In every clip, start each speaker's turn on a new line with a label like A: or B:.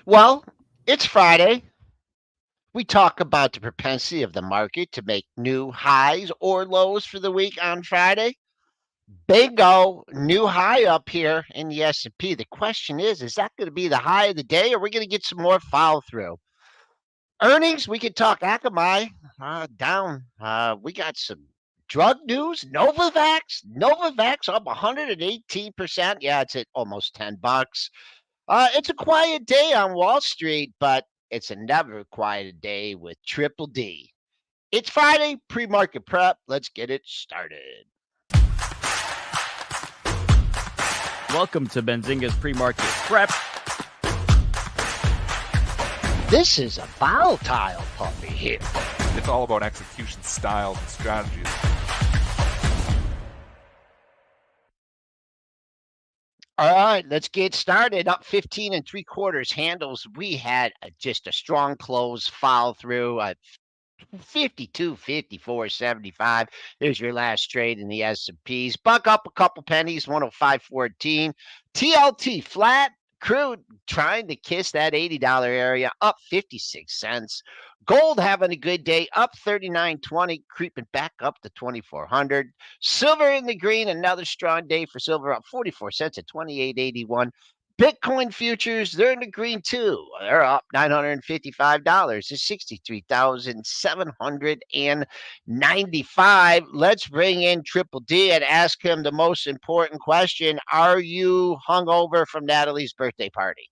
A: Well, it's Friday. We talk about the propensity of the market to make new highs or lows for the week on Friday. Bingo, new high up here in the S&P. The question is that going to be the high of the day, or are we going to get some more follow through? Earnings, we could talk Akamai down. We got some drug news. Novavax up 118%. Yeah, it's at almost $10. It's a quiet day on Wall Street, but it's a never quiet day with Triple D. It's Friday, pre-market prep. Let's get it started.
B: Welcome to Benzinga's pre-market prep.
A: This is a volatile puppy here.
C: It's all about execution styles and strategies.
A: All right, let's get started. Up 15 3/4 handles. We had just a strong close follow through. 52, 54, 75. There's your last trade in the S&Ps. Buck up a couple pennies, 105.14. TLT flat. Crude trying to kiss that $80 area, up 56 cents. Gold having a good day, up 39.20, creeping back up to 2,400. Silver in the green, another strong day for silver, up 44 cents at 28.81. Bitcoin futures, they're in the green too. They're up $955 to 63,795. Let's bring in Triple D and ask him the most important question. Are you hungover from Natalie's birthday party?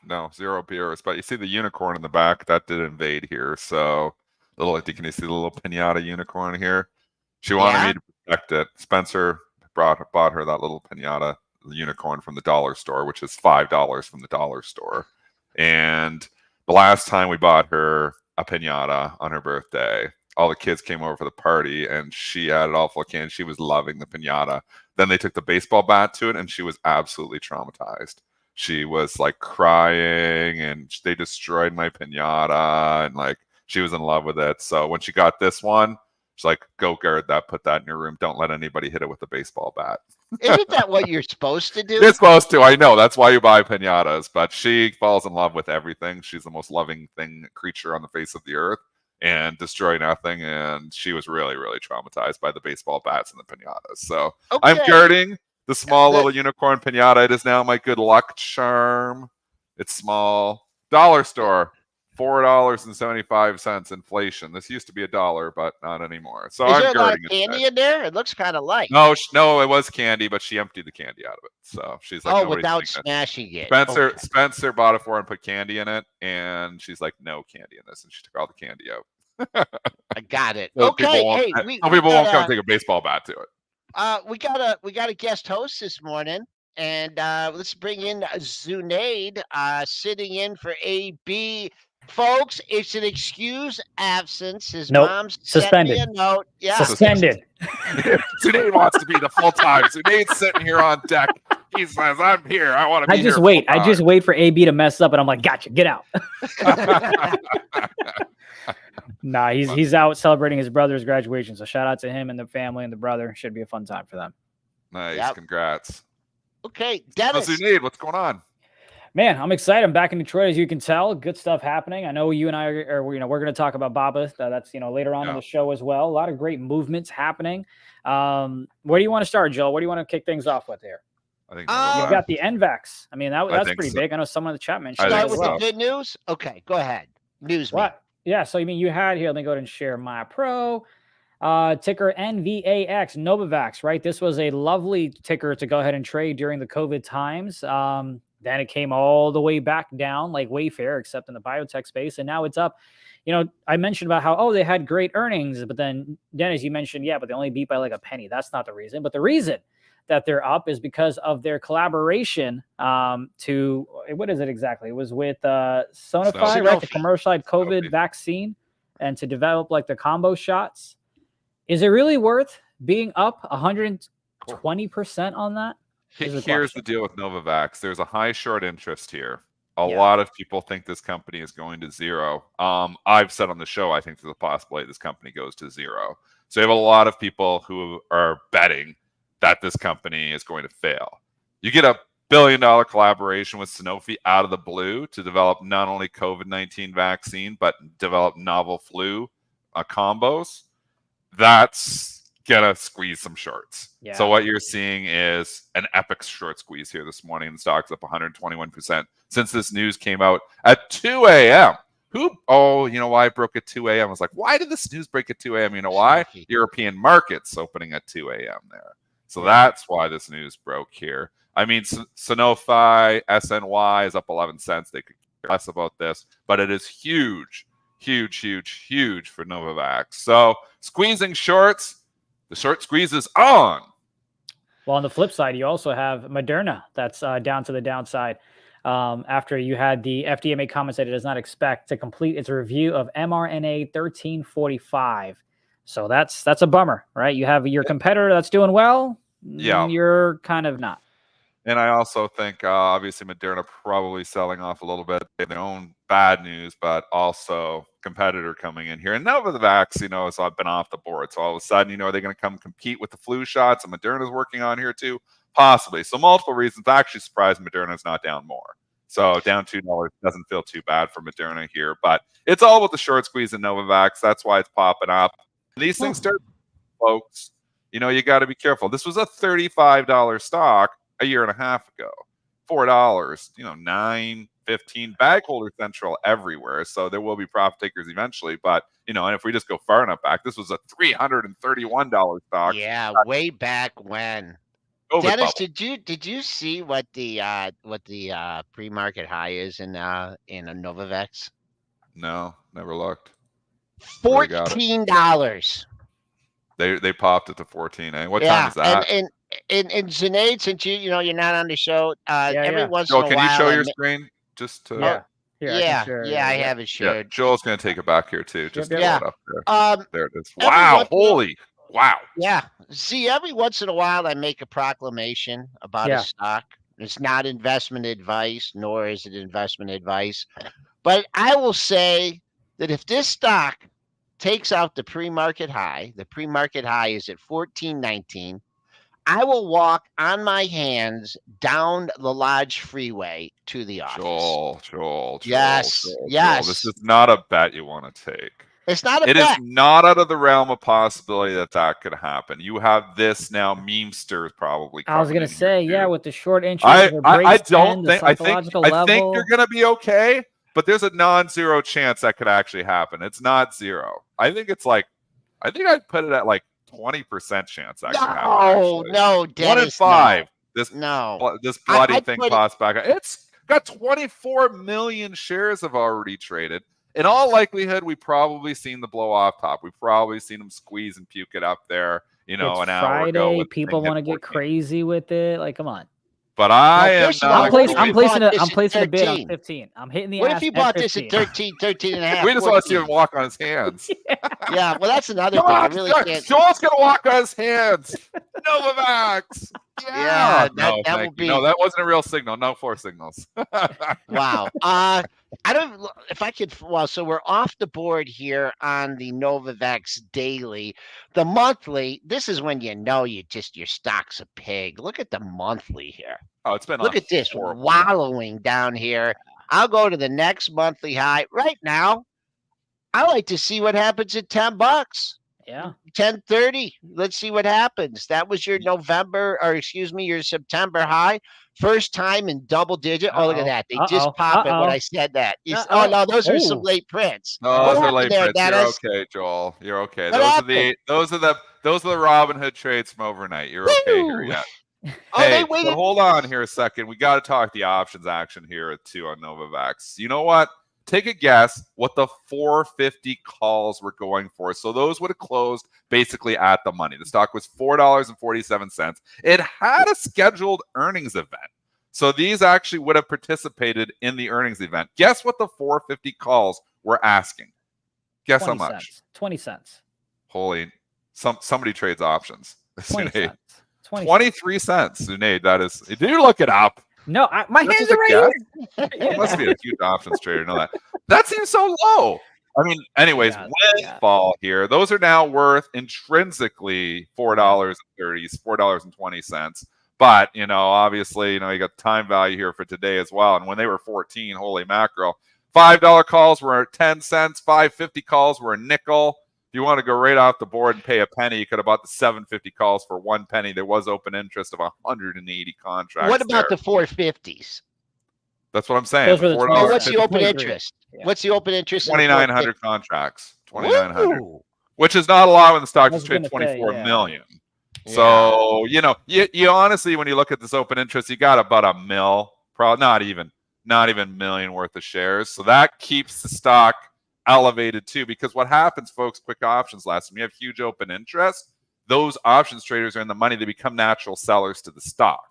C: No, zero beers. But you see the unicorn in the back, that did invade here. So can you see the little pinata unicorn here? She wanted me to protect it. Spencer bought her that little pinata unicorn from the dollar store, which is $5 from the dollar store. And the last time we bought her a pinata on her birthday, all the kids came over for the party and she had it all full of candy. She was loving the pinata. Then they took the baseball bat to it and she was absolutely traumatized. She was like crying and they destroyed my pinata and like she was in love with it. So when she got this one, she's like, go guard that, put that in your room. Don't let anybody hit it with a baseball bat.
A: Isn't that what you're supposed to do?
C: You're supposed to. I know. That's why you buy pinatas. But she falls in love with everything. She's the most loving creature on the face of the earth and destroy nothing. And she was really, really traumatized by the baseball bats and the pinatas. So I'm guarding the small little unicorn pinata. It is now my good luck charm. It's small. Dollar store. $4.75 inflation. This used to be $1, but not anymore. So
A: I'm
C: guarding it.
A: Is there a lot of candy in there? It looks kind of light.
C: No, it was candy, but she emptied the candy out of it. So she's like,
A: without smashing it.
C: Spencer bought it for her and put candy in it, and she's like, no candy in this, and she took all the candy out.
A: I got it.
C: So
A: okay,
C: people won't come take a baseball bat to it.
A: We got a guest host this morning. And let's bring in Zunaid sitting in for AB. Folks, it's an excused absence. His mom's
D: suspended.
A: Sent me a note. Yeah.
D: Suspended.
C: Zunaid wants to be the full time. Zunaid's sitting here on deck. He says, I'm here. I want to be here.
D: I just wait for AB to mess up, and I'm like, gotcha, get out. Nah, he's out celebrating his brother's graduation. So shout out to him and the family and the brother. Should be a fun time for them.
C: Nice. Congrats.
A: Okay, Dennis.
C: Zunaid, what's going on?
D: Man, I'm excited. I'm back in Detroit, as you can tell. Good stuff happening. I know you and I are we're going to talk about Baba. That's later on in the show as well. A lot of great movements happening. Where do you want to start, Joel? What do you want to kick things off with here?
C: I think
D: you've got the NVAX. I mean, that's pretty big. I know someone in the chat mentioned.
A: Start with the good news. Okay, go ahead. News me.
D: Yeah. So you had here. Let me go ahead and share my pro. Ticker NVAX, Novavax, right? This was a lovely ticker to go ahead and trade during the COVID times. Then it came all the way back down like Wayfair, except in the biotech space. And now it's up. I mentioned about how, they had great earnings. But then, Dennis, you mentioned, but they only beat by like a penny. That's not the reason. But the reason that they're up is because of their collaboration to, what is it exactly? It was with Sanofi, right? The commercialized COVID vaccine and to develop like the combo shots. Is it really worth being up 120% on that?
C: Here's the deal with Novavax. There's a high short interest here. A lot of people think this company is going to zero. I've said on the show, I think there's a possibility this company goes to zero. So you have a lot of people who are betting that this company is going to fail. You get a billion-dollar collaboration with Sanofi out of the blue to develop not only COVID-19 vaccine, but develop novel flu combos. That's gonna squeeze some shorts.
D: Yeah.
C: So what you're seeing is an epic short squeeze here this morning. The stock's up 121% since this news came out at 2 a.m. Oh, you know why it broke at 2 a.m.? I was like, why did this news break at 2 a.m.? You know why?
A: Sanofi.
C: European markets opening at 2 a.m. there. So that's why this news broke here. I mean, Sanofi, SNY is up 11 cents. They could care less about this, but it is huge, huge, huge, huge for Novavax. So squeezing shorts, the short squeeze is on.
D: Well, on the flip side, you also have Moderna that's down to the downside. After you had the FDA make comments that it does not expect to complete its review of mRNA 1345. So that's a bummer, right? You have your competitor that's doing well.
C: Yeah.
D: You're kind of not.
C: And I also think, obviously, Moderna probably selling off a little bit in their own bad news, but also competitor coming in here. And Novavax, has been off the board. So all of a sudden, are they going to come compete with the flu shots and Moderna's working on here too? Possibly. So multiple reasons. Actually surprised Moderna's not down more. So down $2 doesn't feel too bad for Moderna here. But it's all about the short squeeze in Novavax. That's why it's popping up. And these things start, folks. You got to be careful. This was a $35 stock a year and a half ago. $4, $9, $15, bag holder central everywhere. So there will be profit takers eventually. But, and if we just go far enough back, this was a $331 stock.
A: Yeah, way back when.
C: COVID
A: Dennis,
C: bubble.
A: did you see what the pre-market high is in a Novavax?
C: No, never looked. Really got it.
A: $14.
C: They popped it to 14. What time is that?
A: And Sinead, since you're not on the show, every once in a
C: Joel,
A: while.
C: can you show your screen just to?
D: Yeah.
A: I have it shared.
C: Yeah, Joel's going to take it back here too. Just to
A: yeah.
C: it up there. There it is.
A: Wow!
C: Wow!
A: Yeah. See, every once in a while, I make a proclamation about a stock. It's not investment advice, nor is it investment advice. But I will say that if this stock takes out the pre-market high is at 14.19. I will walk on my hands down the Lodge Freeway to the office.
C: Joel.
A: Yes.
C: This is not a bet you want to take.
A: It's not a bet.
C: It is not out of the realm of possibility that could happen. You have this now, memesters probably.
D: I was gonna say, with the short entry.
C: I think
D: level.
C: you're gonna be okay, but there's a non-zero chance that could actually happen. It's not zero. I think I'd put it at like 20% chance that could happen.
A: No, Dennis,
C: 1 in 5.
A: No.
C: This bloody thing pops back. It's got 24 million shares have already traded. In all likelihood, we've probably seen the blow off top. We've probably seen them squeeze and puke it up there,
D: it's
C: an hour
D: Friday,
C: ago.
D: People want to get crazy with it. Like, come on.
C: But I'm
D: placing a bid on 15. I'm hitting the
A: What
D: ass
A: if he bought
D: 15?
A: this at 13 and a half?
C: We just want to see him walk on his hands.
A: Yeah, well, that's another thing. I really can't.
C: Joel's going to walk on his hands. Novavax.
A: Yeah, that will be.
C: No, that wasn't a real signal. No 4 signals.
A: Wow. I don't. If I could. Well, so we're off the board here on the Novavax daily. The monthly. This is when your stock's a pig. Look at the monthly here.
C: Oh, it's been.
A: Look at this wallowing down here. I'll go to the next monthly high right now. I like to see what happens at $10.
D: Yeah.
A: 10.30. Let's see what happens. That was your your September high. First time in double digit. Oh, look at that. They just popped it when I said that. Oh, no, those are some late prints.
C: No, those are late prints. You're okay, Joel. You're okay. Those are the Robin Hood trades from overnight. You're okay here yet. Hey, but hold on here a second. We got to talk the options action here too on Novavax. You know what? Take a guess what the 450 calls were going for. So those would have closed basically at the money. The stock was $4.47. It had a scheduled earnings event. So these actually would have participated in the earnings event. Guess what the 450 calls were asking? Guess how much?
D: 20 cents.
C: Holy, somebody trades options.
D: 20 cents.
C: 23 cents. Sinead, that is. Did you look it up?
D: No, my hands are right here.
C: It must be a huge options trader. Know that. That seems so low. I mean, anyways, windfall here. Those are now worth intrinsically $4.20. But, obviously, you got time value here for today as well. And when they were 14, holy mackerel, $5 calls were 10 cents, $5.50 calls were a nickel. If you want to go right off the board and pay a penny, you could have bought the $7.50 calls for 1 penny. There was open interest of 180 contracts.
A: What about the 450s?
C: That's what I'm saying.
D: Those were the
A: Oh, what's the
D: 23.
A: open interest?
D: Yeah.
A: What's the open interest?
C: 2,900 contracts. 2,900.
A: Woo!
C: Which is not a lot when the stock
D: I
C: is
D: was
C: trading
D: gonna say,
C: 24
D: yeah.
C: million. So, you honestly, when you look at this open interest, you got about $1 million, probably not even $1 million worth of shares. So that keeps the stock elevated too, because what happens, folks, quick options last time, you have huge open interest. Those options traders are in the money. They become natural sellers to the stock.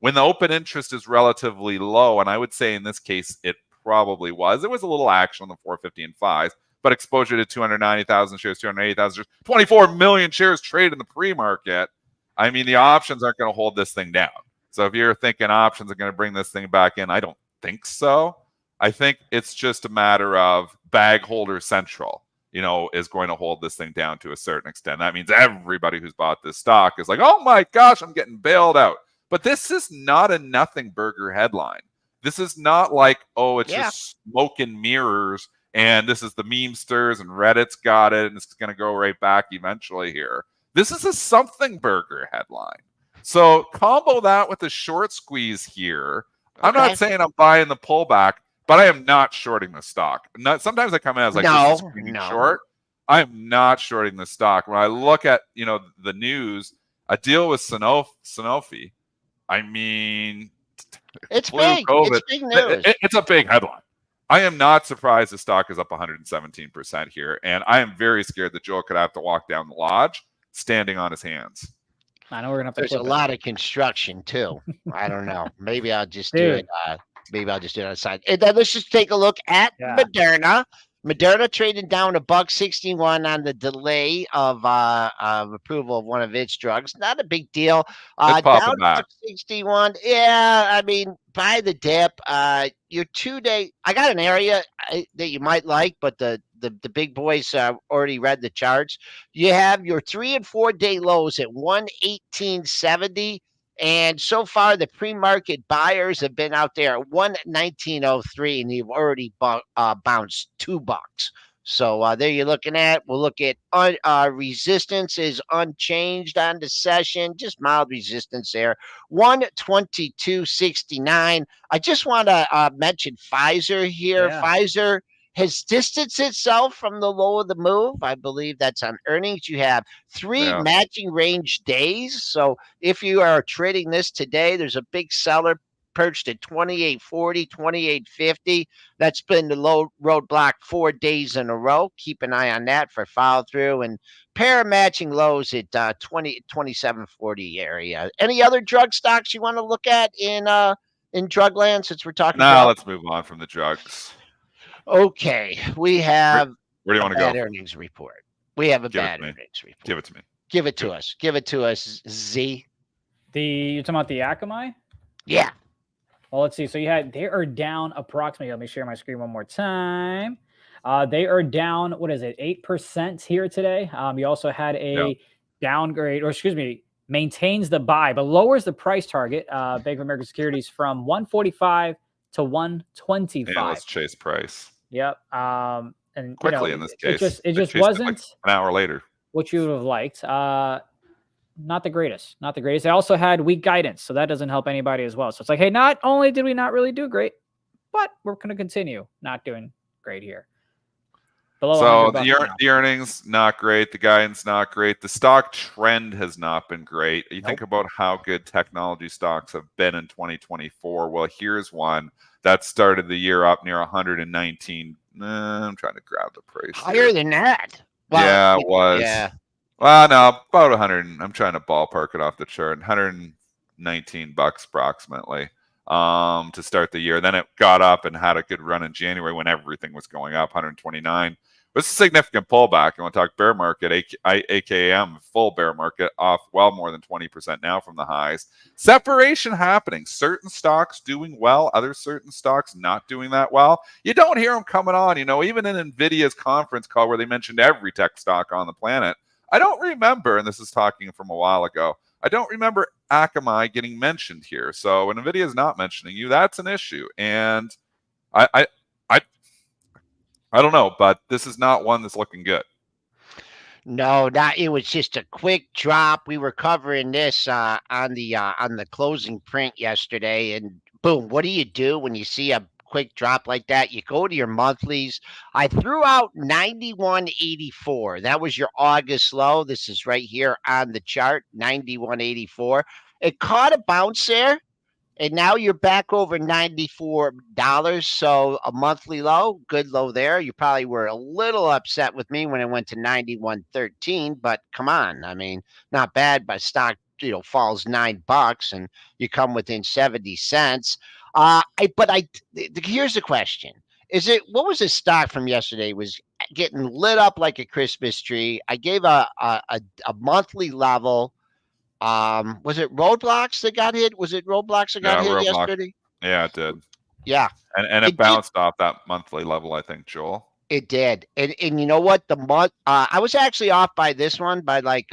C: When the open interest is relatively low, and I would say in this case, it probably was. There was a little action on the 450 and 5s, but exposure to 290,000 shares, 280,000 shares, 24 million shares traded in the pre-market. I mean, the options aren't going to hold this thing down. So if you're thinking options are going to bring this thing back in, I don't think so. I think it's just a matter of bag holder central, is going to hold this thing down to a certain extent. That means everybody who's bought this stock is like, oh my gosh, I'm getting bailed out. But this is not a nothing burger headline. This is not like, oh, it's just smoke and mirrors, and this is the memesters and Reddit's got it, and it's going to go right back eventually here. This is a something burger headline. So combo that with a short squeeze here. Okay. I'm not saying I'm buying the pullback, but I am not shorting the stock. Sometimes I come in as like, this is short. I am not shorting the stock. When I look at, the news, a deal with Sanofi, I mean,
A: it's big.
C: COVID.
A: It's big news.
C: It's a big headline. I am not surprised the stock is up 117% here, and I am very scared that Joe could have to walk down the lodge standing on his hands.
D: I know we're gonna have to.
A: There's a lot of construction too. I don't know. Maybe I'll just do it. Maybe I'll just do it on the side. And then let's just take a look at Moderna. Moderna traded down $1.61 on the delay of approval of one of its drugs. Not a big deal. Down $1.61. Yeah, I mean, buy the dip. Your 2-day. I got an area that you might like, but the big boys already read the charts. You have your 3 and 4 day lows at 118.70. And so far, the pre-market buyers have been out there at 119.03, and you've already bounced $2. So there you're looking at. We'll look at resistance is unchanged on the session, just mild resistance there, 122.69. I just want to mention Pfizer here. Yeah. Pfizer has distanced itself from the low of the move. I believe that's on earnings. You have 3 matching range days. So if you are trading this today, there's a big seller perched at 28.40, 28.50. That's been the low roadblock 4 days in a row. Keep an eye on that for follow through, and pair of matching lows at 27.40 area. Any other drug stocks you want to look at in drug land, since we're talking about?
C: Let's move on from the drugs.
A: Okay, we have
C: where do you want to go?
A: Earnings report. We have a bad earnings report.
C: Give it to me.
A: Give it to us. Give it to us, Z.
D: You're talking about the Akamai?
A: Yeah.
D: Well, let's see. So they are down approximately. Let me share my screen one more time. They are down, what is it, 8% here today. You also had a downgrade, or excuse me, maintains the buy, but lowers the price target, Bank of America Securities, from 145 to 125.
C: Yeah, let's chase price.
D: Yep. And
C: quickly in this case,
D: it just wasn't
C: like an hour later
D: what you would have liked. Not the greatest. They also had weak guidance, so that doesn't help anybody as well. So it's like, hey, not only did we not really do great, but we're going to continue not doing great here.
C: So the earnings, not great. The guidance, not great. The stock trend has not been great. You think about how good technology stocks have been in 2024. Well, here's one that started the year up near 119. I'm trying to grab the price.
A: Higher than that.
C: Wow. Yeah, it was. Yeah. Well, no, about 100. I'm trying to ballpark it off the chart. $119 approximately to start the year. Then it got up and had a good run in January when everything was going up. 129. It was a significant pullback. You want to talk bear market? AKM, full bear market, off well more than 20% now from the highs. Separation happening. Certain stocks doing well, other certain stocks not doing that well. You don't hear them coming on. Even in NVIDIA's conference call where they mentioned every tech stock on the planet. I don't remember, and this is talking from a while ago, I don't remember Akamai getting mentioned here. So when NVIDIA is not mentioning you, that's an issue. And I, I, I, I don't know, but this is not one that's looking good.
A: No, not it was just a quick drop. We were covering this on the closing print yesterday, and boom, what do you do when you see a quick drop like that? You go to your monthlies. I threw out 91.84. That was your August low. This is right here on the chart, 91.84. It caught a bounce there. And now you're back over $94. So a monthly low, good low there. You probably were a little upset with me when it went to 91.13, but come on. I mean, not bad, but stock, falls $9 and you come within 70 cents. Here's the question. What was the stock from yesterday? It was getting lit up like a Christmas tree. I gave a monthly level. Was it Roadblocks that got hit? Was it Roadblocks that got
C: Yeah,
A: hit
C: Roblox.
A: yesterday?
C: Yeah, it did.
A: Yeah,
C: And it bounced off that monthly level, I think, Joel.
A: it did. And you know what? The month I was actually off by this one by like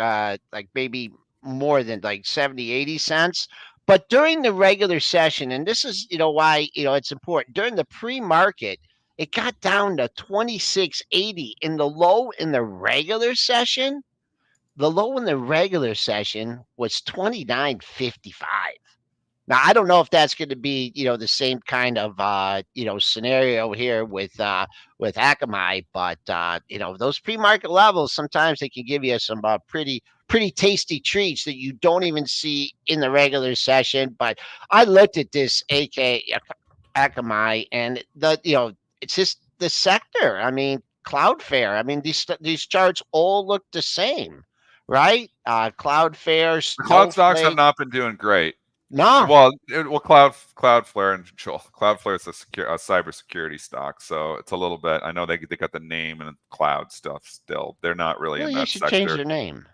A: maybe more than like 70, 80 cents. But during the regular session, and this is why it's important, during the pre-market, it got down to 26.80 in the low in the regular session. The low in the regular session was 29.55. Now I don't know if that's going to be the same kind of scenario here with Akamai, but those pre-market levels sometimes they can give you some pretty tasty treats that you don't even see in the regular session. But I looked at this Akamai and it's just the sector. I mean Cloudflare. I mean these charts all look the same, right? Cloudflare,
C: The cloud stocks have
A: Snowflake.
C: not been doing great.
A: No.
C: Well, Cloudflare and Cloudflare is a cybersecurity stock, so it's a little bit. I know they got the name and cloud stuff still. They're not really
A: Well,
C: in
A: you
C: that
A: should change
C: sector.
A: their name.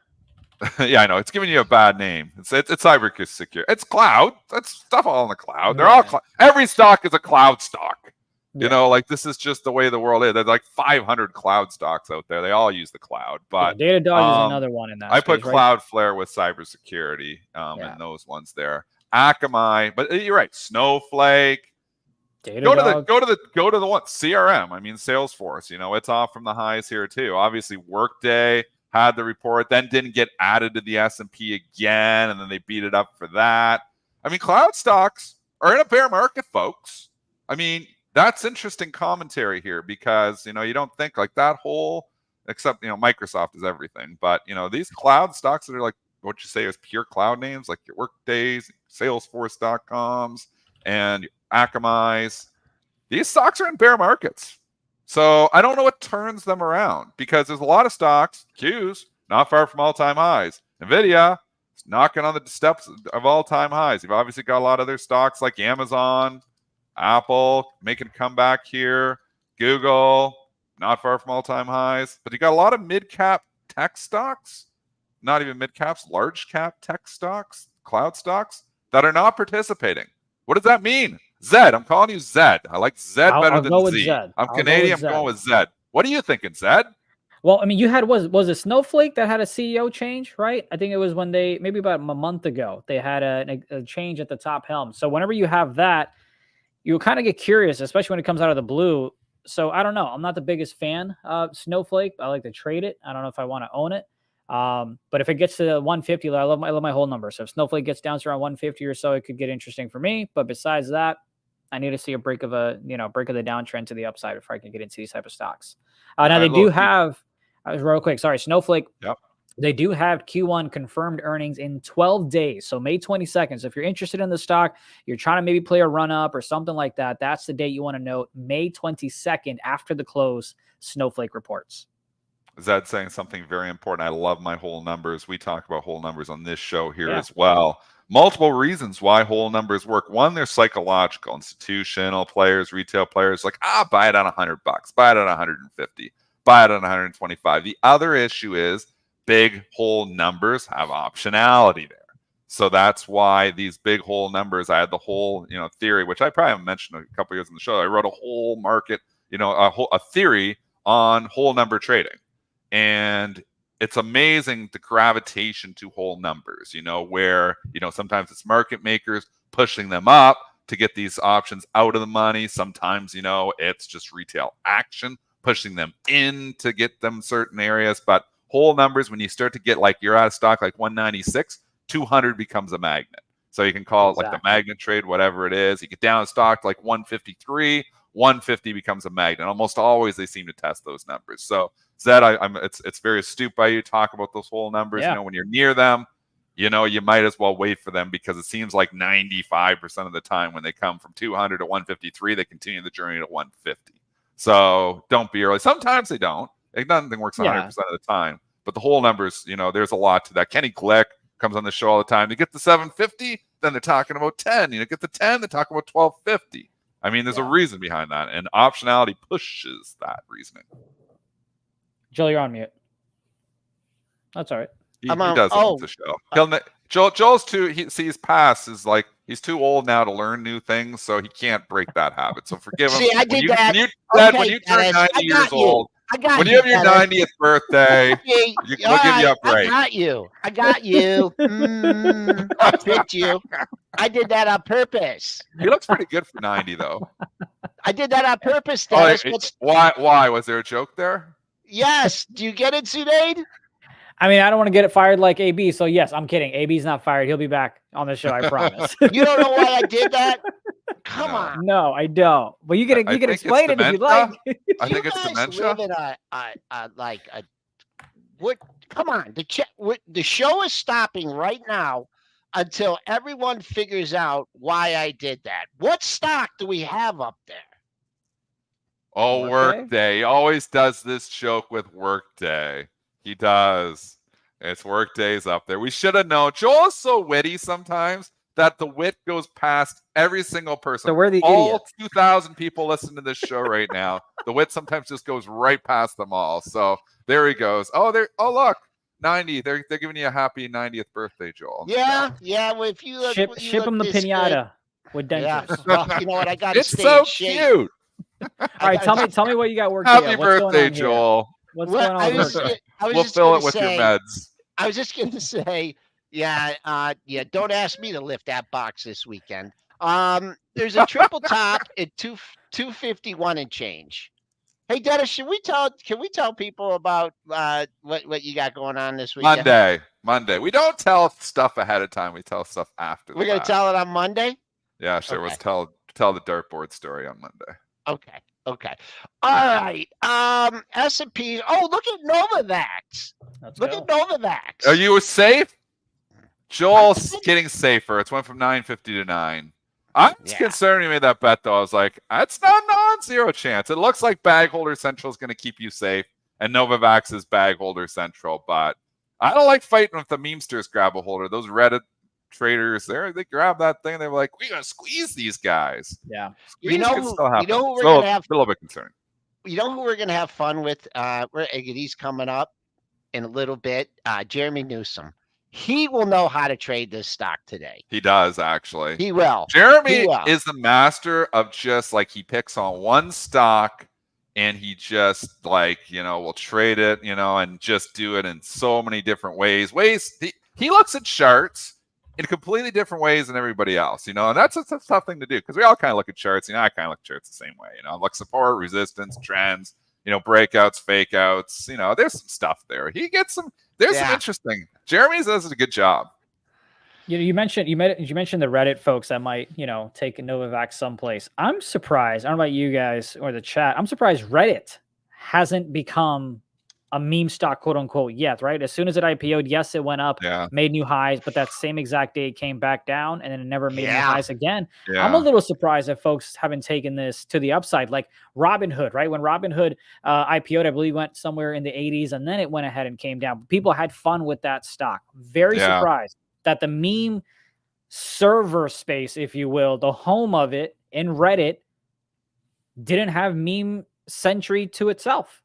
C: Yeah, I know it's giving you a bad name. It's cybersecurity. It's cloud. That's stuff all in the cloud. They're all every stock is a cloud stock. Like this is just the way the world is. There's like 500 cloud stocks out there. They all use the cloud. But
D: Datadog is another one in that.
C: I
D: space,
C: put Cloudflare with cybersecurity and those ones there. Akamai, but you're right. Snowflake.
D: Datadog.
C: Go to the one CRM. I mean Salesforce. It's off from the highs here too. Obviously, Workday had the report, then didn't get added to the S&P again, and then they beat it up for that. I mean, cloud stocks are in a bear market, folks. I mean, that's interesting commentary here because you don't think like that whole, except Microsoft is everything, but these cloud stocks that are like what you say is pure cloud names like your Workdays, Salesforce.coms, and your Akamai's. These stocks are in bear markets. So I don't know what turns them around because there's a lot of stocks, Qs, not far from all-time highs. NVIDIA is knocking on the steps of all-time highs. You've obviously got a lot of other stocks like Amazon, Apple making a comeback here, Google, not far from all-time highs. But you got a lot of mid-cap tech stocks, not even mid-caps, large-cap tech stocks, cloud stocks that are not participating. What does that mean? Zed. I'm calling you Zed. I like Zed better than Z.
D: Zed.
C: I'm Canadian. I'm going with Zed. What are you thinking, Zed?
D: Well, I mean, you had was it Snowflake that had a CEO change, right? I think it was when they maybe about a month ago they had a change at the top helm. So whenever you have that, you kind of get curious, especially when it comes out of the blue. So I don't know. I'm not the biggest fan of Snowflake. I like to trade it. I don't know if I want to own it. But if it gets to 150, I love my whole number. So if Snowflake gets down to around 150 or so, it could get interesting for me. But besides that, I need to see a break of the downtrend to the upside before I can get into these type of stocks. Now they do have, real quick, sorry, Snowflake.
C: Yep.
D: They do have Q1 confirmed earnings in 12 days. So May 22nd. So if you're interested in the stock, you're trying to maybe play a run up or something like that, that's the date you want to note. May 22nd after the close, Snowflake reports.
C: Zed saying something very important. I love my whole numbers. We talk about whole numbers on this show here as well. Multiple reasons why whole numbers work. One, they're psychological. Institutional players, retail players, like, buy it on $100, buy it on 150, buy it on 125. The other issue is big whole numbers have optionality there. So that's why these big whole numbers, I had the whole, theory, which I probably haven't mentioned a couple years in the show. I wrote a whole market, a theory on whole number trading. And it's amazing the gravitation to whole numbers, where, sometimes it's market makers pushing them up to get these options out of the money. Sometimes, it's just retail action pushing them in to get them certain areas. But whole numbers, when you start to get like you're out of stock, like 196, 200 becomes a magnet. So you can call it like the magnet trade, whatever it is. You get down in stock like 153, 150 becomes a magnet. Almost always they seem to test those numbers. So Zed, it's very astute by you to talk about those whole numbers.
D: Yeah.
C: When you're near them, you might as well wait for them, because it seems like 95% of the time when they come from 200 to 153, they continue the journey to 150. So don't be early. Sometimes they don't. Nothing works 100% of the time. But the whole numbers, there's a lot to that. Kenny Glick comes on the show all the time. To get the 750, then they're talking about 10. Get the 10, they're talking about 1250. I mean, there's a reason behind that, and optionality pushes that reasoning.
D: Joel, you're on mute. That's all right.
C: He does the show. Joel's his past is like, he's too old now to learn new things, so he can't break that habit. So forgive him.
A: See, I did that.
C: When you turn 90 years old, when you have your 90th birthday, we'll give you a break.
A: I got you. I tricked you. I did that on purpose.
C: He looks pretty good for 90, though.
A: I did that on purpose, Dennis.
C: Why? Was there a joke there?
A: Yes. Do you get it, Sudaid?
D: I mean, I don't want to get it fired like AB. So yes, I'm kidding. AB's not fired. He'll be back on the show. I promise.
A: You don't know why I did that? Come on.
D: No, I don't. But you can explain it if you like.
C: I think it's dementia.
A: What? Come on. The show is stopping right now until everyone figures out why I did that. What stock do we have up there?
C: Oh, Workday. He always does this joke with Workday. He does. It's Workday's up there. We should have known. Joel is so witty sometimes that the wit goes past every single person.
D: So we're the
C: all
D: idiots.
C: 2,000 people listening to this show right now. The wit sometimes just goes right past them all. So there he goes. Oh, look, 90. They're giving you a happy 90th birthday, Joel.
A: Yeah. Well, if you look,
D: ship him the pinata with dentures.
A: Yeah. Well, you know what? I got to
C: It's so cute.
D: All right, tell me what you got working.
C: Happy birthday, Joel.
D: What's going on?
C: We'll fill it with your meds.
A: I was just going to say, don't ask me to lift that box this weekend. There's a triple top at 251 and change. Hey, Dennis, can we tell people about what you got going on this weekend?
C: Monday. We don't tell stuff ahead of time. We tell stuff after.
A: We're going to tell it on Monday?
C: Yeah, sure. Okay. Let's tell the dartboard story on Monday.
A: Okay. All right. S&P. Oh, look at Novavax. Look at Novavax.
C: Are you safe? Joel's getting safer. It's went from 950 to 9. I was concerned when you made that bet, though. I was like, that's not non-zero chance. It looks like Bag Holder Central is going to keep you safe, and Novavax is Bag Holder Central. But I don't like fighting with the memesters grab a holder. Those Reddit traders there, they grab that thing. They're like, we're going to squeeze these guys.
D: Yeah.
A: You know who we're going to have
C: a little bit concerning.
A: You know who we're going to have fun with? He's coming up in a little bit. Jeremy Nome. He will know how to trade this stock today.
C: He does, actually.
A: He will.
C: Jeremy is the master of just like, he picks on one stock and he just will trade it, and just do it in so many different ways. He looks at charts in completely different ways than everybody else, and that's a tough thing to do, because we all kind of look at charts. I kind of look at charts the same way, look support, resistance, trends, breakouts, fake outs. There's some stuff there. He gets some. There's some interesting. Jeremy does a good job.
D: You mentioned the Reddit folks that might take a Novavax someplace. I'm surprised. I don't know about you guys or the chat. I'm surprised Reddit hasn't become a meme stock, quote unquote, yet, right? As soon as it IPO'd, yes, it went up, made new highs, but that same exact day it came back down and then it never made new highs again. Yeah. I'm a little surprised that folks haven't taken this to the upside, like Robinhood, right? When Robinhood IPO'd, I believe went somewhere in the 80s and then it went ahead and came down. People had fun with that stock. Very surprised that the meme server space, if you will, the home of it in Reddit, didn't have meme century to itself.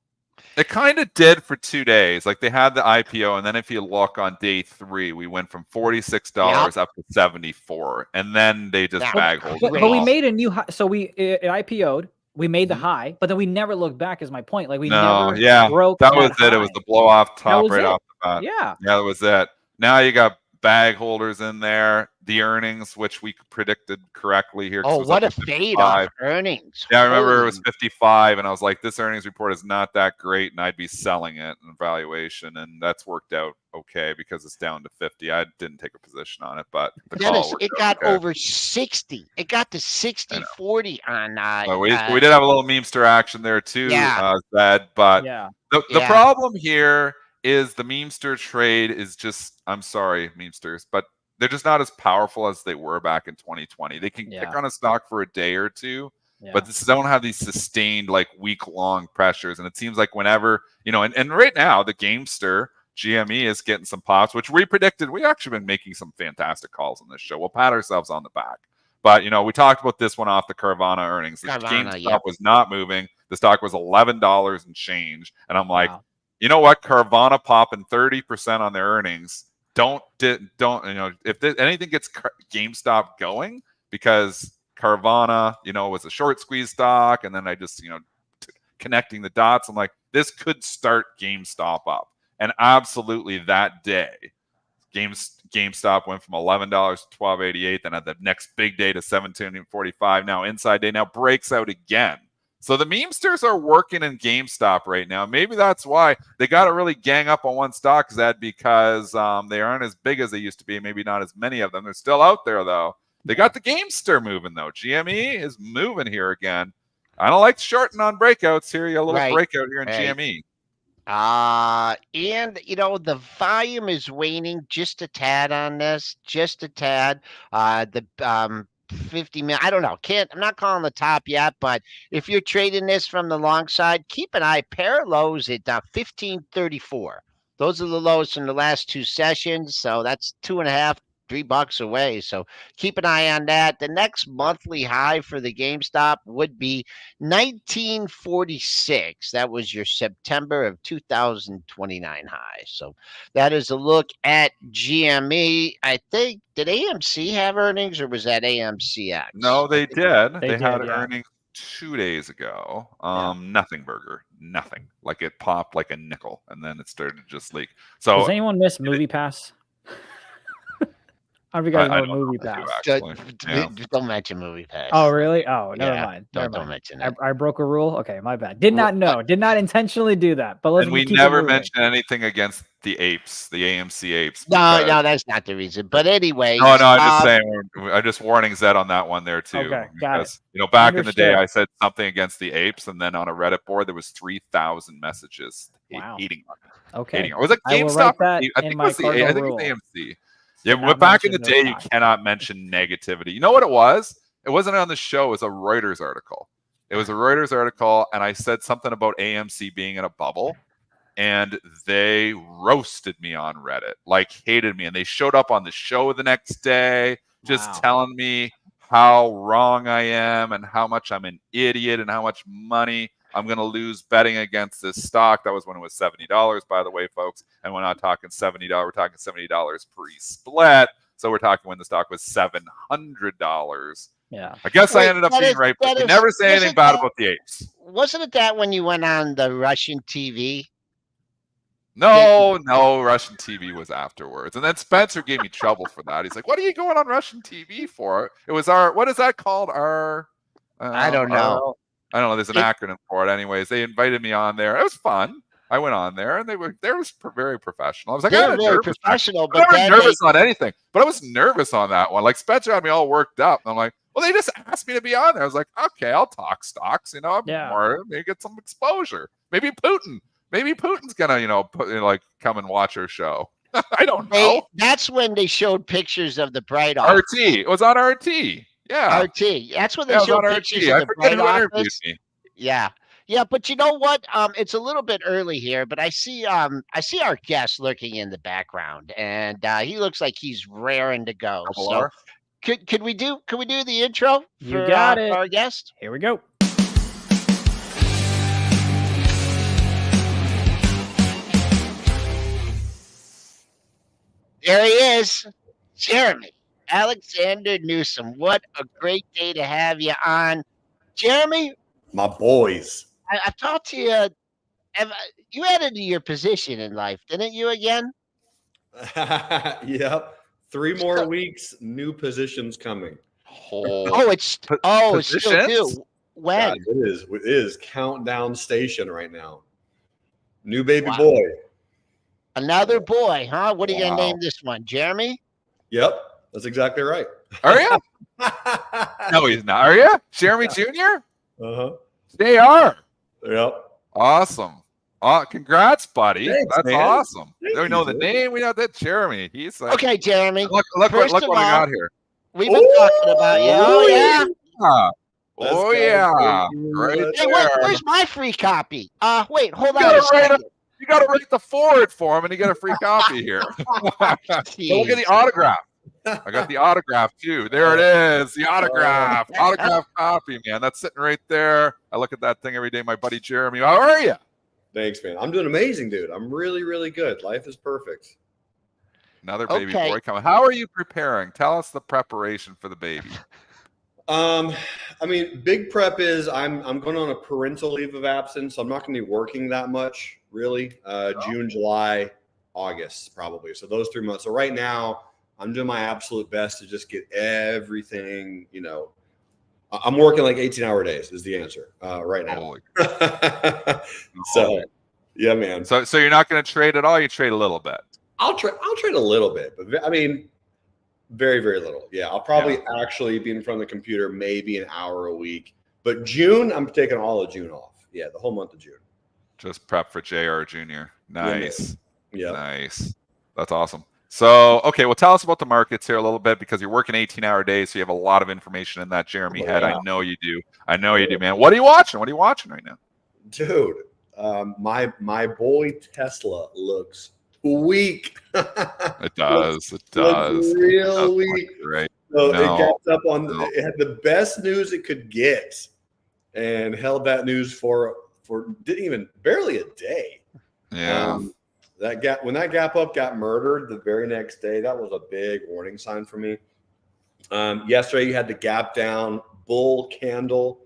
C: It kind of did for 2 days. Like, they had the IPO, and then if you look on day 3, we went from $46 up to 74, and then they just bag hold.
D: But we made a new high. So it IPO'd, We made the high, but then we never looked back. Is my point? Like we
C: No,
D: never
C: yeah,
D: broke
C: that was
D: high.
C: it. It was the blow off top
D: was
C: right
D: it.
C: off the bat.
D: Yeah.
C: Yeah, that was it. Now you got bag holders in there. The earnings, which we predicted correctly here. 'cause it
A: Oh,
C: was
A: what
C: up
A: a
C: to
A: fade
C: 55.
A: off earnings.
C: Yeah, I remember it was
A: Holy-
C: 55, and I was like, this earnings report is not that great, and I'd be selling it in valuation, and that's worked out okay because it's down to 50. I didn't take a position on it, but the call
A: Dennis,
C: worked
A: it
C: out
A: got
C: okay.
A: over 60. It got to 60-40 on
C: So we did have a little memester action there too,
A: Yeah.
C: Zed, but
D: Yeah.
C: the
A: Yeah.
C: problem here is the memester trade is just, I'm sorry, memesters, but they're just not as powerful as they were back in 2020. They can pick on a stock for a day or two, but this don't have these sustained like week-long pressures. And it seems like whenever, and right now the Gamester GME is getting some pops, which we predicted. We actually been making some fantastic calls on this show. We'll pat ourselves on the back. But we talked about this one off the Carvana earnings. The GameStop was not moving. The stock was $11 and change. And I'm like, you know what? Carvana popping 30% on their earnings. Don't if anything gets GameStop going, because Carvana, was a short squeeze stock, and then I just, connecting the dots, I'm like, this could start GameStop up. And absolutely that day, GameStop went from $11 to $12.88, then at the next big day to $17.45. Now inside day now breaks out again. So the memesters are working in GameStop right now. Maybe that's why they got to really gang up on one stock, Zed, because they aren't as big as they used to be. Maybe not as many of them. They're still out there, though. They got the Gamester moving, though. GME is moving here again. I don't like shorting on breakouts here. You got a little breakout here in GME.
A: And the volume is waning just a tad on this, just a tad. The 50 million, I don't know. I'm not calling the top yet, but if you're trading this from the long side, keep an eye. Pair of lows at 1534. Those are the lows from the last two sessions, so that's $2.5, $3 away. So keep an eye on that. The next monthly high for the GameStop would be 1946. That was your September of 2029 high. So that is a look at GME. I think, did AMC have earnings, or was that AMCX?
C: No, they did. They
D: did,
C: had earnings 2 days ago. Nothing burger, nothing. Like it popped like a nickel, and then it started to just leak. So
D: does anyone miss Movie Pass? I don't know if you guys know Movie Pass.
A: Don't mention Movie Pass.
D: Oh, really? Oh, never mind.
A: Don't mention it.
D: I broke a rule. Okay, my bad. Did not know. Did not intentionally do that. But let's.
C: And we never mentioned anything against the apes, the AMC apes.
A: No, that's not the reason. But anyway.
C: No, I'm just saying. I'm just warning Zed on that one there too.
D: Okay, got it.
C: Back in the day, I said something against the apes, and then on a Reddit board there was 3,000 messages hating on it.
D: Okay.
C: Was it GameStop? I think it was AMC. Yeah, but back in the day, you cannot mention negativity. You know what it was? It wasn't on the show. It was a Reuters article. It was a Reuters article, and I said something about AMC being in a bubble, and they roasted me on Reddit, like hated me. And they showed up on the show the next day, just telling me how wrong I am and how much I'm an idiot and how much money I'm going to lose betting against this stock. That was when it was $70, by the way, folks. And we're not talking $70. We're talking $70 pre-split. So we're talking when the stock was $700.
D: Yeah.
C: I guess I ended up being right, but you never say anything bad about the apes.
A: Wasn't it that when you went on the Russian TV?
C: No, Russian TV was afterwards. And then Spencer gave me trouble for that. He's like, what are you going on Russian TV for? It was what is that called?
A: I don't know.
C: I don't know. There's an acronym for it. Anyways, they invited me on there. It was fun. I went on there, and they were very professional. I was like,
A: I'm very professional,
C: but I was nervous on anything. But I was nervous on that one. Like Spencer had me all worked up. And I'm like, well, they just asked me to be on there. I was like, okay, I'll talk stocks. Maybe get some exposure. Maybe Putin's gonna, come and watch our show. I don't know.
A: That's when they showed pictures of the Bright
C: Office. RT. It was on RT. Yeah.
A: RT. That's when they showed pictures of the Bright Office. Yeah. Yeah, but you know what? It's a little bit early here, but I see our guest lurking in the background, and he looks like he's raring to go. So could we do the intro
D: for
A: our guest?
D: Here we go.
A: There he is, Jeremy Alexander Newsom. What a great day to have you on. Jeremy,
E: My boys.
A: I've talked to you. You added to your position in life, didn't you? Again?
E: Yep. 3 more weeks, new positions coming.
A: Oh, it's still
C: positions?
A: due. When?
E: God, it is countdown station right now. New baby
A: Wow.
E: boy.
A: Another boy, huh? What are you gonna
C: Wow.
A: name this one? Jeremy?
E: Yep, that's exactly right.
C: Are you? No, he's not. Are you? Jeremy Jr.?
E: Uh-huh.
C: They are.
E: Yep.
C: Awesome. Congrats, buddy.
E: Thanks,
C: That's
E: man.
C: awesome.
E: Thank
C: We
E: you,
C: know the
E: dude.
C: name. We know that Jeremy. He's like,
A: Okay, Jeremy.
C: look
A: First
C: what
A: of
C: we
A: all,
C: got here.
A: we've been talking about you. Oh yeah.
E: Let's
C: Oh
E: go,
C: yeah.
E: baby.
C: Right
E: Let's
A: Hey,
C: there.
A: where's my free copy? Wait, hold
C: You
A: on a
C: gotta write
A: second.
C: You got to write the forward for him, and you get a free copy here. So look at the
A: Jeez.
C: autograph. I got the autograph too. There it is, the autograph copy, man. That's sitting right there. I look at that thing every day. My buddy Jeremy, how are you?
E: Thanks, man. I'm doing amazing, dude. I'm really, really good. Life is perfect.
C: Another baby
A: Okay.
C: boy coming. How are you preparing? Tell us the preparation for the baby.
E: I mean, big prep is I'm going on a parental leave of absence, so I'm not going to be working that much, really. June, July, August, probably. So those 3 months. So right now, I'm doing my absolute best to just get everything. I'm working like 18-hour days is the answer right now.
C: Holy.
E: So, yeah, man.
C: So you're not going to trade at all? You trade a little bit.
E: I'll trade a little bit, but I mean, very, very little. Yeah, I'll probably actually be in front of the computer maybe an hour a week. But June, I'm taking all of June off. Yeah, the whole month of June.
C: Just prep for JR Jr. Nice.
E: Yeah.
C: Nice. That's awesome. So, okay, well, tell us about the markets here a little bit because you're working 18-hour days, so you have a lot of information in that Jeremy head. I know you do. I know you do, man. What are you watching? What are you watching right now?
E: Dude, my boy Tesla looks weak.
C: It does. It does.
E: Looks real weak.
C: Right.
E: So it got up on. It had the best news it could get, and held that news for didn't even barely a day.
C: Yeah.
E: When that gap up got murdered the very next day, that was a big warning sign for me. Yesterday you had the gap down, bull candle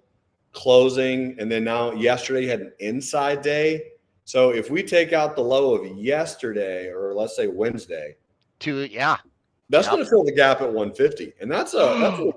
E: closing, and then now yesterday you had an inside day. So if we take out the low of yesterday, or let's say Wednesday, that's going to fill the gap at 150, and that's a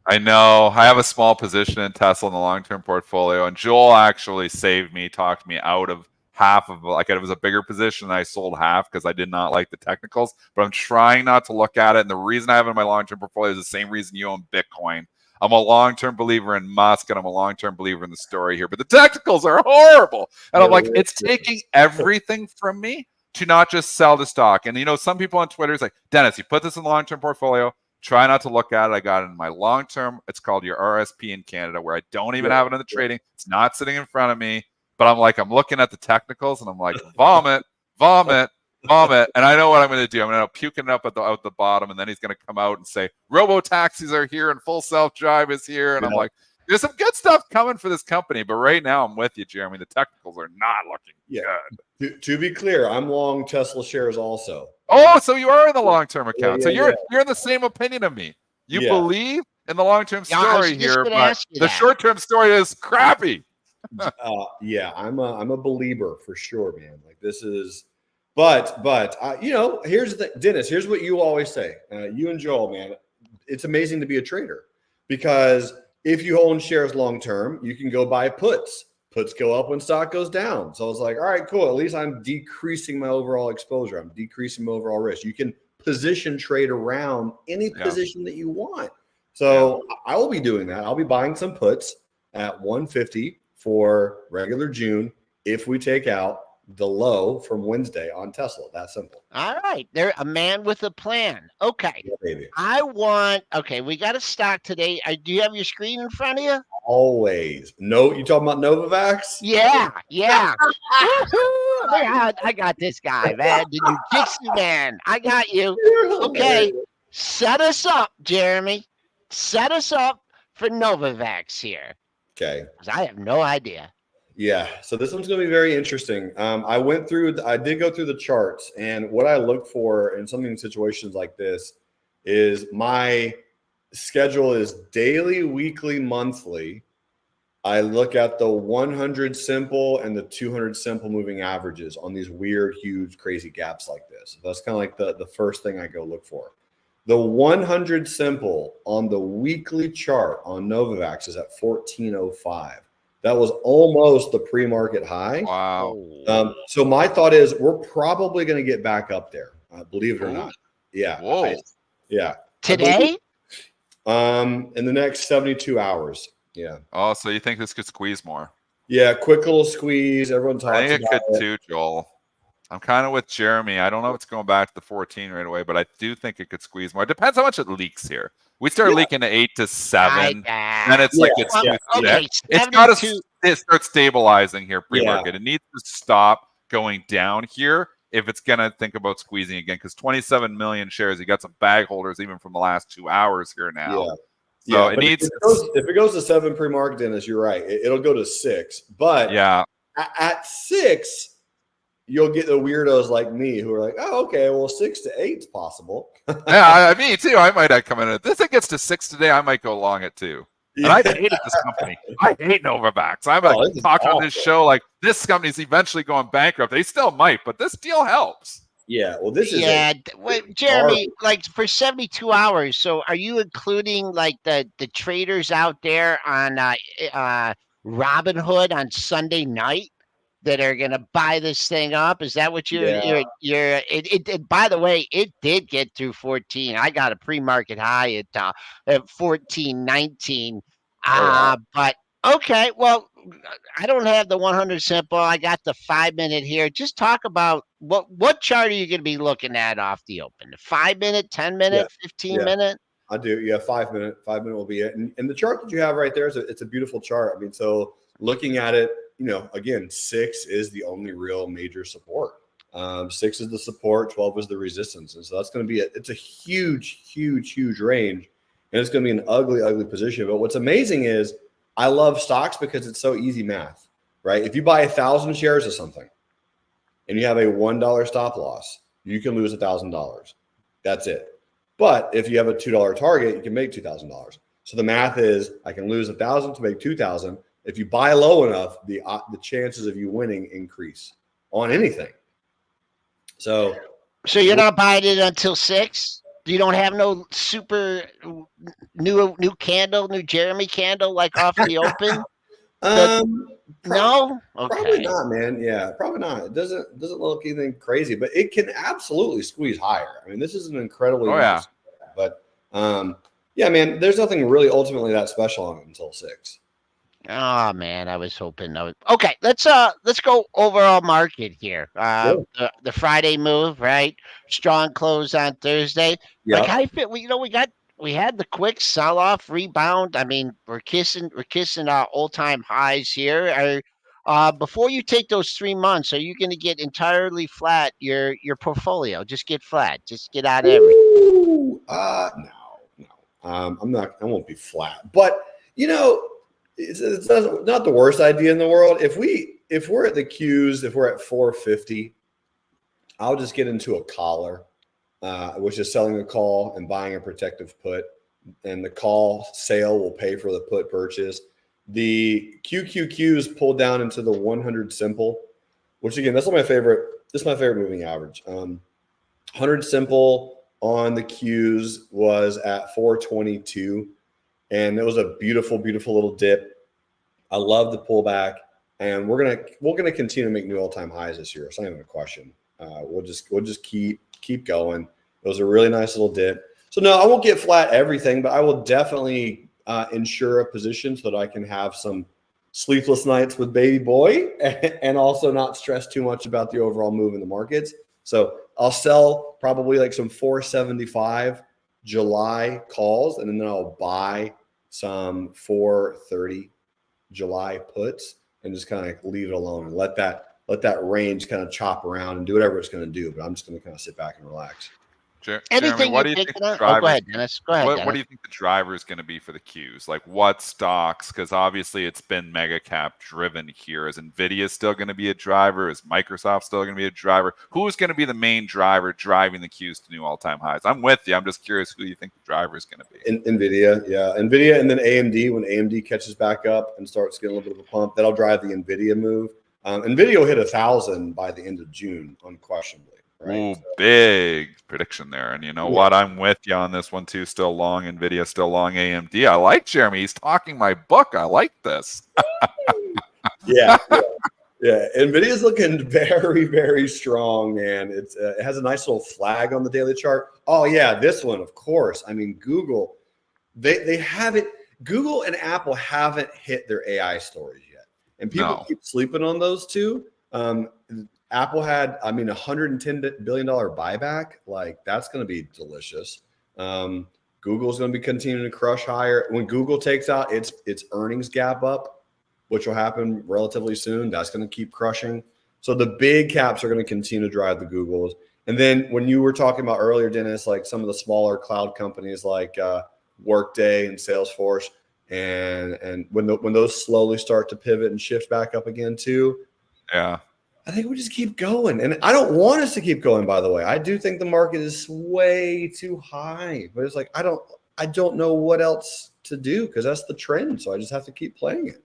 C: I know. I have a small position in Tesla in the long-term portfolio, and Joel actually saved me, talked me out of half of, like, it was a bigger position and I sold half because I did not like the technicals, but I'm trying not to look at it. And the reason I have it in my long-term portfolio is the same reason you own Bitcoin. I'm a long-term believer in Musk, and I'm a long-term believer in the story here, but the technicals are horrible. And I'm like, it's taking everything from me to not just sell the stock. And, some people on Twitter is like, Dennis, you put this in the long-term portfolio. Try not to look at it. I got it in my long-term. It's called your RSP in Canada, where I don't even have it in the trading. It's not sitting in front of me. But I'm looking at the technicals, and I'm like, vomit, vomit, vomit. And I know what I'm going to do. I'm going to puke it up out the bottom, and then he's going to come out and say, robo-taxis are here and full self-drive is here. And I'm like, there's some good stuff coming for this company. But right now, I'm with you, Jeremy. The technicals are not looking good.
E: To be clear, I'm long Tesla shares also.
C: Oh, so you are in the long-term account.
E: Yeah,
C: so you're in the same opinion of me. You believe in the long-term story here, but the short-term story is crappy.
E: I'm a believer for sure, man. Like, this is, but here's the thing, Dennis. Here's what you always say. You and Joel, man. It's amazing to be a trader, because if you own shares long-term, you can go buy puts. Puts go up when stock goes down. So I was like, all right, cool. At least I'm decreasing my overall exposure. I'm decreasing my overall risk. You can position trade around any position that you want. So I will be doing that. I'll be buying some puts at 150 for regular June if we take out the low from Wednesday on Tesla. That simple.
A: All right. They're a man with a plan. Okay.
E: Yeah, baby.
A: We got a stock today. Do you have your screen in front of you?
E: Always. No, you talking about Novavax?
A: Yeah. I got this guy, man. The jiu-jitsu man. I got you. Okay. Set us up, Jeremy. Set us up for Novavax here.
E: Okay.
A: Because I have no idea.
E: Yeah, so this one's going to be very interesting. I did go through the charts, and what I look for in something in situations like this is my schedule is daily, weekly, monthly, I look at the 100 simple and the 200 simple moving averages on these weird, huge, crazy gaps like this. That's kind of like the first thing I go look for. The 100 simple on the weekly chart on Novavax is at 1405. That was almost the pre-market high.
C: Wow.
E: So my thought is we're probably going to get back up there, believe it or
C: Ooh.
E: not. Yeah.
C: Whoa.
E: Yeah.
A: Today?
E: In the next 72 hours. Yeah.
C: Oh, so you think this could squeeze more?
E: Yeah, quick little squeeze. Everyone talks
C: I think it
E: about
C: could
E: it.
C: too, Joel. I'm kind of with Jeremy. I don't know if it's going back to the 14 right away, but I do think it could squeeze more. It depends how much it leaks here. We start leaking to 8 to 7, and it's like it's
A: okay.
C: It's got
A: 72.
C: to start stabilizing here pre-market.
E: Yeah.
C: It needs to stop going down here if it's going to think about squeezing again, because 27 million shares, you got some bag holders even from the last 2 hours here now.
E: Yeah.
C: So
E: yeah,
C: it needs.
E: If it goes to 7 pre-market, Dennis, you're right. It'll go to 6. But
C: Yeah,
E: at 6, you'll get the weirdos like me who are like, oh, okay, well, 6 to 8 is possible.
C: yeah, me too. I might have come in. If this thing gets to 6 today, I might go long it too. And I hated this company. I hate Novavax. I'm talking on this show like this company's eventually going bankrupt. They still might, but this deal helps.
E: Yeah, well, this is
A: wait, Jeremy, like for 72 hours. So are you including like the traders out there on Robinhood on Sunday night that are going to buy this thing up? Is that what you're by the way, it did get through 14. I got a pre-market high at 14.19. But okay, well, I don't have the 100 simple. I got the 5-minute here. Just talk about what chart are you going to be looking at off the open? The 5-minute, 10-minute, 15-minute?
E: I do. Yeah, 5-minute. 5-minute will be it. And the chart that you have right there it's a beautiful chart. I mean, so looking at it, again, 6 is the only real major support. 6 is the support, 12 is the resistance. And so that's going to be it's a huge, huge, huge range. And it's going to be an ugly, ugly position. But what's amazing is I love stocks because it's so easy math, right? If you buy 1,000 shares of something and you have a $1 stop loss, you can lose $1,000. That's it. But if you have a $2 target, you can make $2,000. So the math is I can lose 1,000 to make 2,000. If you buy low enough, the chances of you winning increase on anything. So
A: you're not buying it until 6? You don't have no super new candle, new Jeremy candle like off the open? No? Okay.
E: Probably not, man. Yeah, probably not. It doesn't look anything crazy, but it can absolutely squeeze higher. I mean, this is an incredibly nice, but yeah, man, there's nothing really ultimately that special on it until 6.
A: Oh man, I was hoping. Okay, let's go overall market here. The Friday move, right? Strong close on Thursday.
E: Yeah.
A: Like I feel, we had the quick sell off rebound. I mean, we're kissing our all time highs here. Before you take those 3 months, are you going to get entirely flat your portfolio? Just get flat. Just get out of everything.
E: No. I'm not. I won't be flat, but it's not the worst idea in the world. If we're at the Qs, if we're at 450, I'll just get into a collar, which is selling a call and buying a protective put, and the call sale will pay for the put purchase. The QQQs pulled down into the 100 simple, which again, that's my favorite. This is my favorite moving average. 100 simple on the Qs was at 422. And it was a beautiful, beautiful little dip. I love the pullback, and we're gonna continue to make new all-time highs this year. It's not even a question. We'll just keep going. It was a really nice little dip. So no, I won't get flat everything, but I will definitely ensure a position so that I can have some sleepless nights with baby boy, and also not stress too much about the overall move in the markets. So I'll sell probably like some 475 July calls, and then I'll buy some 430 July puts and just kind of leave it alone and let that range kind of chop around and do whatever it's going to do. But I'm just going to kind of sit back and relax.
C: Jeremy,
A: Anything
C: what
A: you're
C: do you think
A: thinking
C: the
A: of? Oh, go
C: drivers?
A: ahead, Dennis. Go ahead,
C: What
A: Dennis.
C: do you think the driver is going to be for the Qs? Like what stocks? Because obviously it's been mega cap driven here. Is Nvidia still going to be a driver? Is Microsoft still going to be a driver? Who is going to be the main driver driving the Qs to new all-time highs? I'm with you. I'm just curious who you think the driver is going to be.
E: Nvidia, yeah, Nvidia, and then AMD. When AMD catches back up and starts getting a little bit of a pump, that'll drive the Nvidia move. Nvidia will hit 1,000 by the end of June, unquestionably. Right?
C: Ooh, big prediction there. And you know what? I'm with you on this one too. Still long Nvidia, still long AMD. I like Jeremy. He's talking my book. I like this.
E: yeah. Nvidia's looking very, very strong, man. It has a nice little flag on the daily chart. Oh yeah, this one, of course. I mean, Google, they haven't. Google and Apple haven't hit their AI stories yet, and people keep sleeping on those two. Apple had, I mean, $110 billion buyback. Like that's going to be delicious. Google's going to be continuing to crush higher. When Google takes out its earnings gap up, which will happen relatively soon, that's going to keep crushing. So the big caps are going to continue to drive the Googles. And then when you were talking about earlier, Dennis, like some of the smaller cloud companies like Workday and Salesforce, and when those slowly start to pivot and shift back up again too.
C: Yeah.
E: I think we just keep going. And I don't want us to keep going, by the way. I do think the market is way too high. But it's like I don't know what else to do because that's the trend. So I just have to keep playing it.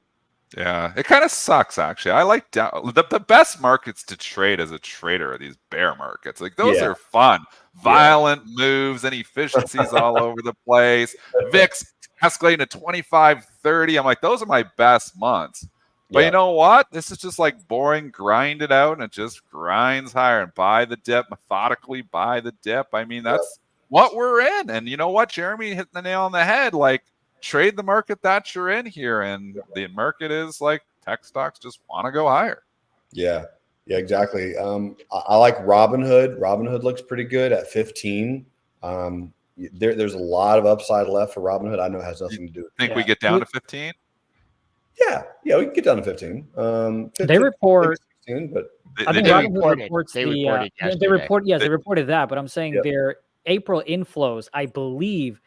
C: Yeah, it kind of sucks actually. I like the best markets to trade as a trader are these bear markets. Like those are fun, violent moves and efficiencies all over the place. VIX escalating to 25, 30. I'm like, those are my best months. But you know what? This is just like boring, grind it out, and it just grinds higher and buy the dip, methodically buy the dip. I mean, that's what we're in. And you know what? Jeremy hit the nail on the head. Like, trade the market that you're in here. And the market is like tech stocks just want to go higher.
E: Yeah, exactly. I like Robinhood. Robinhood looks pretty good at 15. There's a lot of upside left for Robinhood. I know it has nothing to do with
C: Think we get down to 15?
E: Yeah, we can get down to 15. 15
D: they report
E: 16, but
D: I think Robinhood reports they reported that, but I'm saying their April inflows, I believe,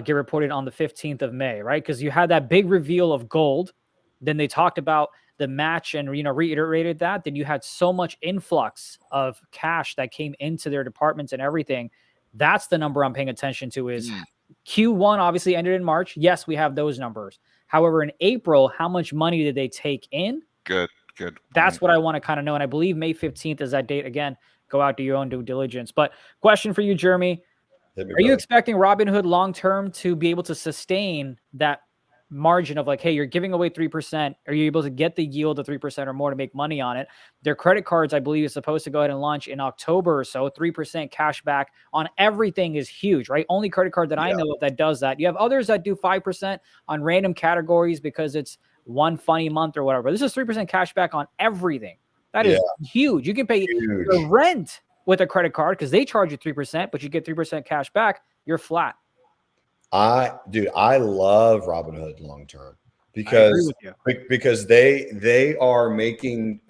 D: get reported on the 15th of May, right? Because you had that big reveal of gold. Then they talked about the match and reiterated that. Then you had so much influx of cash that came into their departments and everything. That's the number I'm paying attention to. Is Q1 obviously ended in March. Yes, we have those numbers. However, in April, how much money did they take in?
C: Good.
D: That's what I want to kind of know. And I believe May 15th is that date. Again, go out, do your own due diligence. But question for you, Jeremy. Are you expecting Robinhood long-term to be able to sustain that margin of like, hey, you're giving away 3%. Are you able to get the yield of 3% or more to make money on it? Their credit cards, I believe, is supposed to go ahead and launch in October or so. 3% cash back on everything is huge, right? Only credit card that I know of that does that. You have others that do 5% on random categories because it's one funny month or whatever. This is 3% cash back on everything. That is huge. You can pay your rent with a credit card because they charge you 3%, but you get 3% cash back. You're flat.
E: I love Robinhood long term because they are making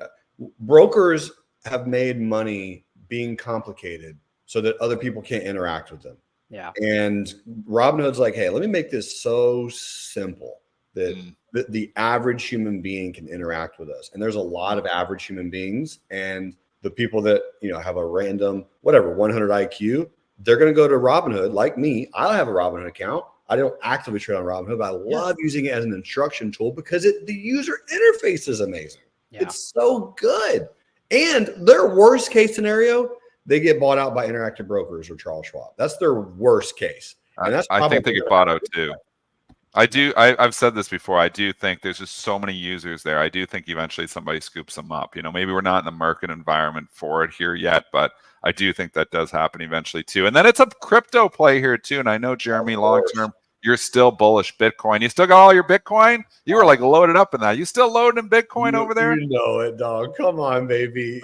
E: brokers have made money being complicated so that other people can't interact with them.
D: Yeah.
E: And Robinhood's like, hey, let me make this so simple that the average human being can interact with us. And there's a lot of average human beings, and the people that have a random 100 IQ. They're going to go to Robinhood like me. I have a Robinhood account. I don't actively trade on Robinhood, but I love using it as an instruction tool because the user interface is amazing. Yeah. It's so good. And their worst case scenario, they get bought out by Interactive Brokers or Charles Schwab. That's their worst case. And
C: I think they get bought out too. I've said this before. I do think there's just so many users there. I do think eventually somebody scoops them up. Maybe we're not in the market environment for it here yet, but I do think that does happen eventually too. And then it's a crypto play here too. And I know, Jeremy, long term, you're still bullish Bitcoin. You still got all your Bitcoin? You were like loaded up in that. You still loading in Bitcoin over there?
E: You know it, dog. Come on, baby.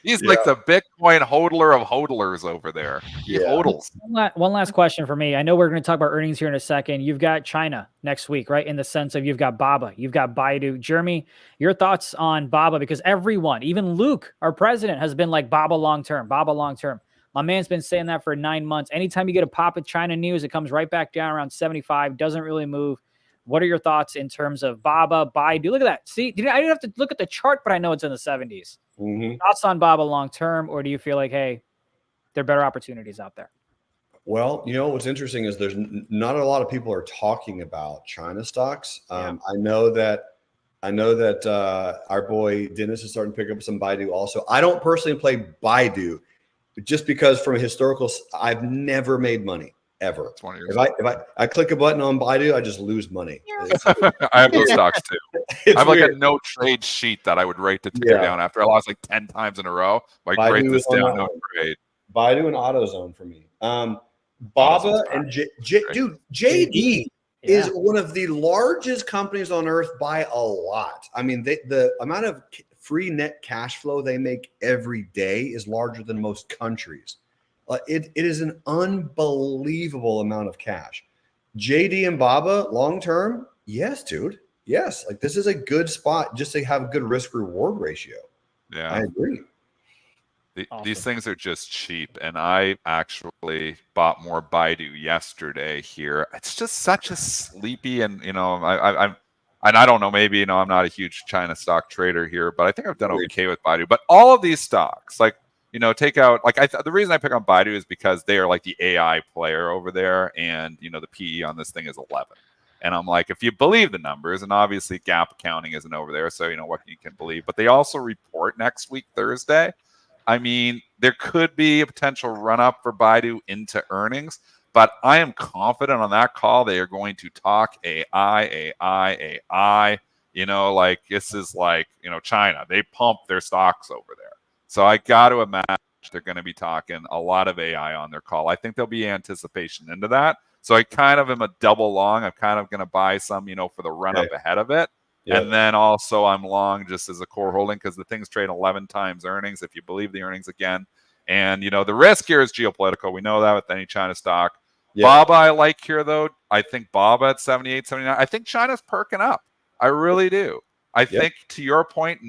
C: He's like the Bitcoin hodler of hodlers over there. He hodls.
D: One last question for me. I know we're going to talk about earnings here in a second. You've got China next week, right? In the sense of you've got Baba, you've got Baidu. Jeremy, your thoughts on Baba? Because everyone, even Luke, our president, has been like Baba long term, Baba long term. My man's been saying that for 9 months. Anytime you get a pop of China news, it comes right back down around 75, doesn't really move. What are your thoughts in terms of Baba, Baidu? Look at that. See, I didn't have to look at the chart, but I know it's in the 70s. Thoughts on Baba long term, or do you feel like, hey, there are better opportunities out there?
E: Well, what's interesting is there's not a lot of people are talking about China stocks. I know that our boy Dennis is starting to pick up some Baidu also. I don't personally play Baidu just because from a historical, I've never made money ever. If I click a button on Baidu, I just lose money.
C: I have those stocks too. I have like a no trade sheet that I would write the ticker down after I lost like 10 times in a row. Like write this down, no trade.
E: Baidu and AutoZone for me. Baba and dude, JD is one of the largest companies on earth by a lot. I mean, the amount of free net cash flow they make every day is larger than most countries. It is an unbelievable amount of cash. JD and Baba long term, yes, dude, yes. Like this is a good spot just to have a good risk reward ratio.
C: Yeah,
E: I agree.
C: These things are just cheap, and I actually bought more Baidu yesterday here. It's just such a sleepy, and I don't know, maybe I'm not a huge China stock trader here, but I think I've done okay with Baidu. But all of these stocks, like take out like the reason I pick on Baidu is because they are like the AI player over there, and the PE on this thing is 11. And I'm like, if you believe the numbers, and obviously GAAP accounting isn't over there, so what you can believe. But they also report next week Thursday. I mean, there could be a potential run up for Baidu into earnings, but I am confident on that call they are going to talk AI. Like this is like, China. They pump their stocks over there. So I got to imagine they're going to be talking a lot of AI on their call. I think there'll be anticipation into that. So I kind of am a double long. I'm kind of going to buy some, for the run up ahead of it. Yep. And then also I'm long just as a core holding because the thing's trading 11 times earnings, if you believe the earnings again. And, the risk here is geopolitical. We know that with any China stock. Yep. Baba I like here, though. I think Baba at 78, 79. I think China's perking up. I really do. I think, to your point,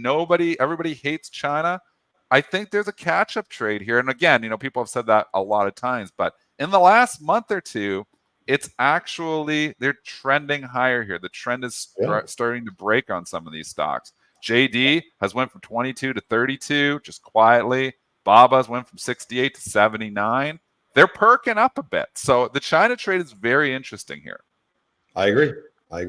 C: everybody hates China. I think there's a catch-up trade here. And again, people have said that a lot of times. But in the last month or two, it's actually, they're trending higher here. The trend is starting to break on some of these stocks. JD has went from 22 to 32, just quietly. Baba's went from 68 to 79. They're perking up a bit. So the China trade is very interesting here.
E: I agree.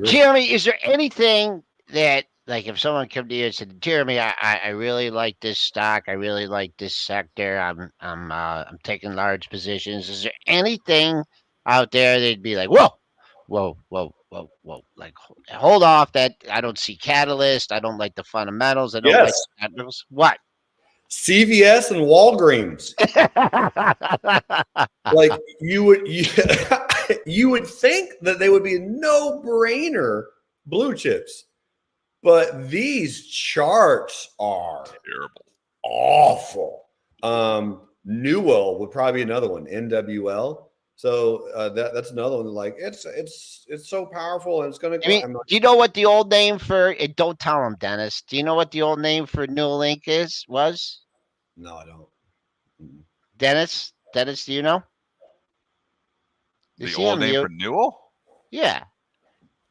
A: Jeremy, is there anything that, like, if someone come to you and said, Jeremy, I really like this stock, I really like this sector, I'm taking large positions. Is there anything out there they'd be like, whoa, like hold off, that I don't see catalyst, I don't like the fundamentals, I don't like the fundamentals. What?
E: CVS and Walgreens. Like you would think that they would be no-brainer blue chips, but these charts are
C: terrible,
E: awful. Newell would probably be another one. NWL. So that's another one. Like it's so powerful, and it's going to.
A: Do you know what the old name for? Don't tell him, Dennis. Do you know what the old name for Newell Inc. was?
E: No, I don't.
A: Dennis, do you know?
C: The old name for Newell?
A: Yeah.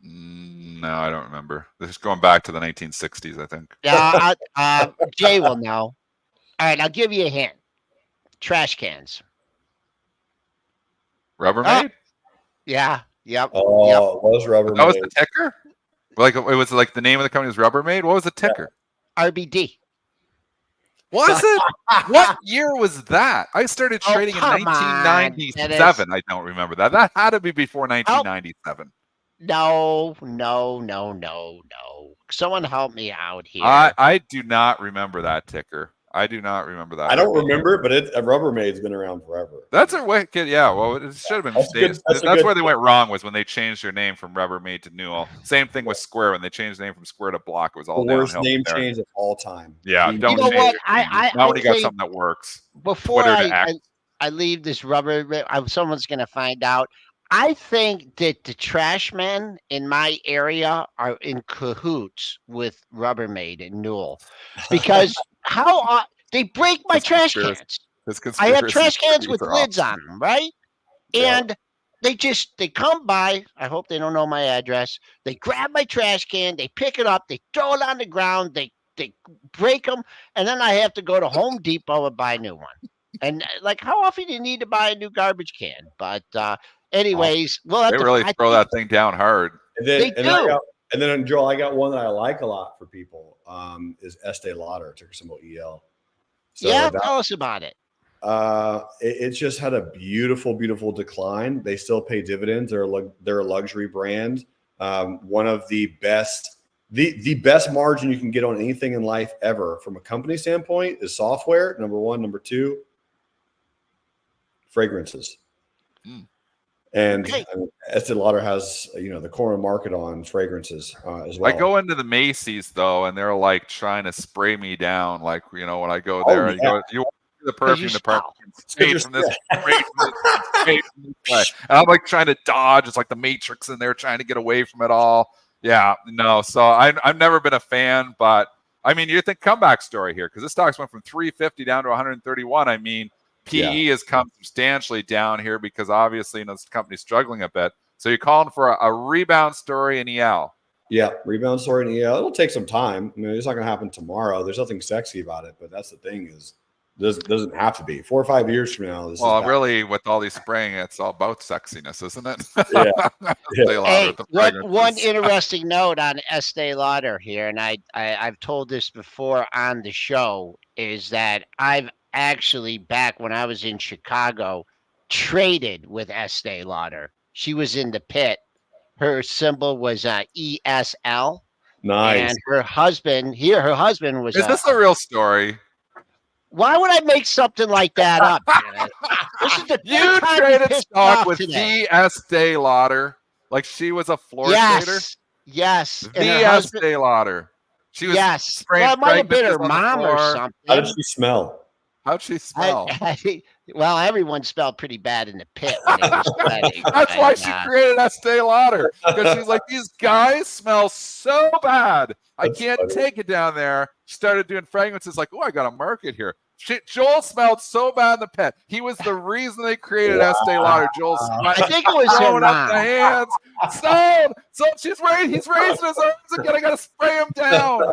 C: No, I don't remember. This is going back to the 1960s, I think.
A: Jay will know. All right, I'll give you a hint. Trash cans.
C: Rubbermaid?
A: Yeah. Yep.
E: Oh,
A: yep.
E: It was Rubbermaid.
C: That was the ticker? Like it was like the name of the company was Rubbermaid? What was the ticker?
A: RBD.
C: Was it? What year was that? I started trading in 1997. I don't remember that. That had to be before 1997.
A: No. Someone help me out here.
C: I do not remember that ticker. I do not remember that.
E: I don't remember it, but Rubbermaid's been around forever.
C: That's a wicked, yeah. Well, it should have been stated. That's where they went wrong, was when they changed their name from Rubbermaid to Newell. Same thing with Square. When they changed the name from Square to Block, it was all
E: the worst
C: downhill
E: name change of all time.
C: Yeah, don't
A: you know what?
C: Not when you got something that works.
A: Before I leave this Rubbermaid, someone's going to find out. I think that the trash men in my area are in cahoots with Rubbermaid and Newell, because they break my trash cans.
C: His
A: I have
C: conspiracy
A: trash cans
C: theories
A: with
C: are
A: lids
C: awesome.
A: on them, right?
E: Yeah.
A: And they come by. I hope they don't know my address. They grab my trash can, they pick it up, they throw it on the ground, they break them, and then I have to go to Home Depot and buy a new one. And like, how often do you need to buy a new garbage can? But anyways, we'll have
C: They
A: to.
C: really
A: I
C: throw
A: think
C: that thing down hard.
E: And then,
A: they
E: and
A: do.
E: Joel, I got one that I like a lot for people. Is Estee Lauder, ticker symbol EL. So
A: Yeah,
E: that,
A: tell us about it.
E: it's just had a beautiful decline. They still pay dividends. They're a luxury brand. One of the best, the best margin you can get on anything in life ever from a company standpoint is software. Number one. Number two, fragrances. And
A: Okay.
E: Estee Lauder has, the corner market on fragrances as well.
C: I go into the Macy's though, and they're like trying to spray me down. Like, when I go
E: Oh,
C: there,
E: yeah.
C: you walk through the
A: 'Cause you
C: perfume department,
E: Because
C: straight from this, straight from this, straight from this way. And I'm like trying to dodge. It's like the Matrix in there, trying to get away from it all. Yeah, no. So I've never been a fan, but I mean, you think comeback story here, because this stock's went from 350 down to 131. I mean, PE has come substantially down here because obviously, this company's struggling a bit. So you're calling for a rebound story in EL.
E: Yeah, rebound story in EL. It'll take some time. I mean, it's not going to happen tomorrow. There's nothing sexy about it, but that's the thing is, doesn't have to be 4 or 5 years from now.
C: Well, really, with all these spraying, it's all about sexiness, isn't it?
E: Yeah.
A: Hey, one interesting note on Estee Lauder here, and I've told this before on the show, is that I've actually, back when I was in Chicago, traded with Estee Lauder. She was in the pit. Her symbol was ESL.
E: Nice.
A: And her husband was.
C: Is this a real story?
A: Why would I make something like that up? This is the
C: You traded stock with the Estee Lauder, like she was a floor trader.
A: Yes.
C: The Estee Lauder. She was spraying.
A: Well, it might have been her mom or something.
E: How did she smell?
C: How'd she smell?
A: Well, everyone smelled pretty bad in the pit when they were sweating.
C: That's why she created Estee Lauder, because she's like, these guys smell so bad. I can't take it down there. She started doing fragrances like, oh, I got a market here. Joel smelled so bad in the pit. He was the reason they created Estee Lauder. Joel,
A: I think it was her
C: up
A: mom.
C: the hands. So he's raising his arms again. I gotta spray him down.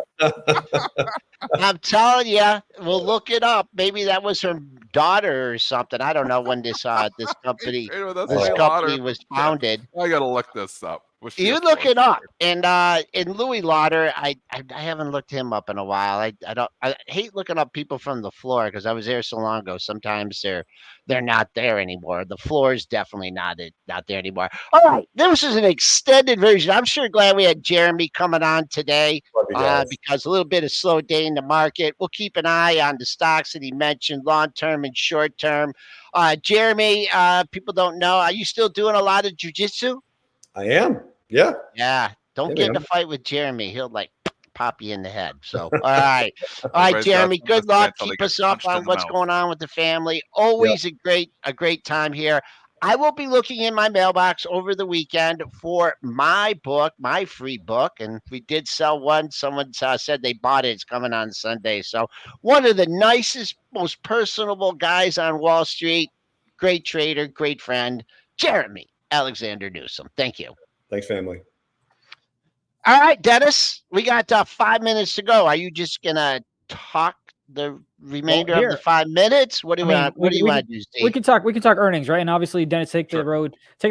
A: I'm telling you, we'll look it up. Maybe that was her daughter or something. I don't know when this company was founded.
C: I gotta look this up.
A: You look it up, and in Louis Lauder, I haven't looked him up in a while. I hate looking up people from the floor because I was there so long ago. Sometimes they're not there anymore. The floor is definitely not there anymore. All right, this is an extended version. I'm sure glad we had Jeremy coming on today because a little bit of slow day in the market. We'll keep an eye on the stocks that he mentioned, long term and short term. Jeremy, people don't know. Are you still doing a lot of jiu-jitsu?
E: I am. Yeah.
A: Yeah. Don't get in a fight with Jeremy. He'll pop you in the head. So, all right. All right, Jeremy, good luck. Keep us up on what's going on with the family. Always a great time here. I will be looking in my mailbox over the weekend for my book, my free book. And we did sell one. Someone said they bought it. It's coming on Sunday. So one of the nicest, most personable guys on Wall Street, great trader, great friend, Jeremy Alexander Newsom. Thank you.
E: Thanks, family.
A: All right, Dennis, we got 5 minutes to go. Are you just going to talk the remainder of the 5 minutes? What do you want to do, Steve?
D: We can talk earnings, right? And obviously, Dennis, take the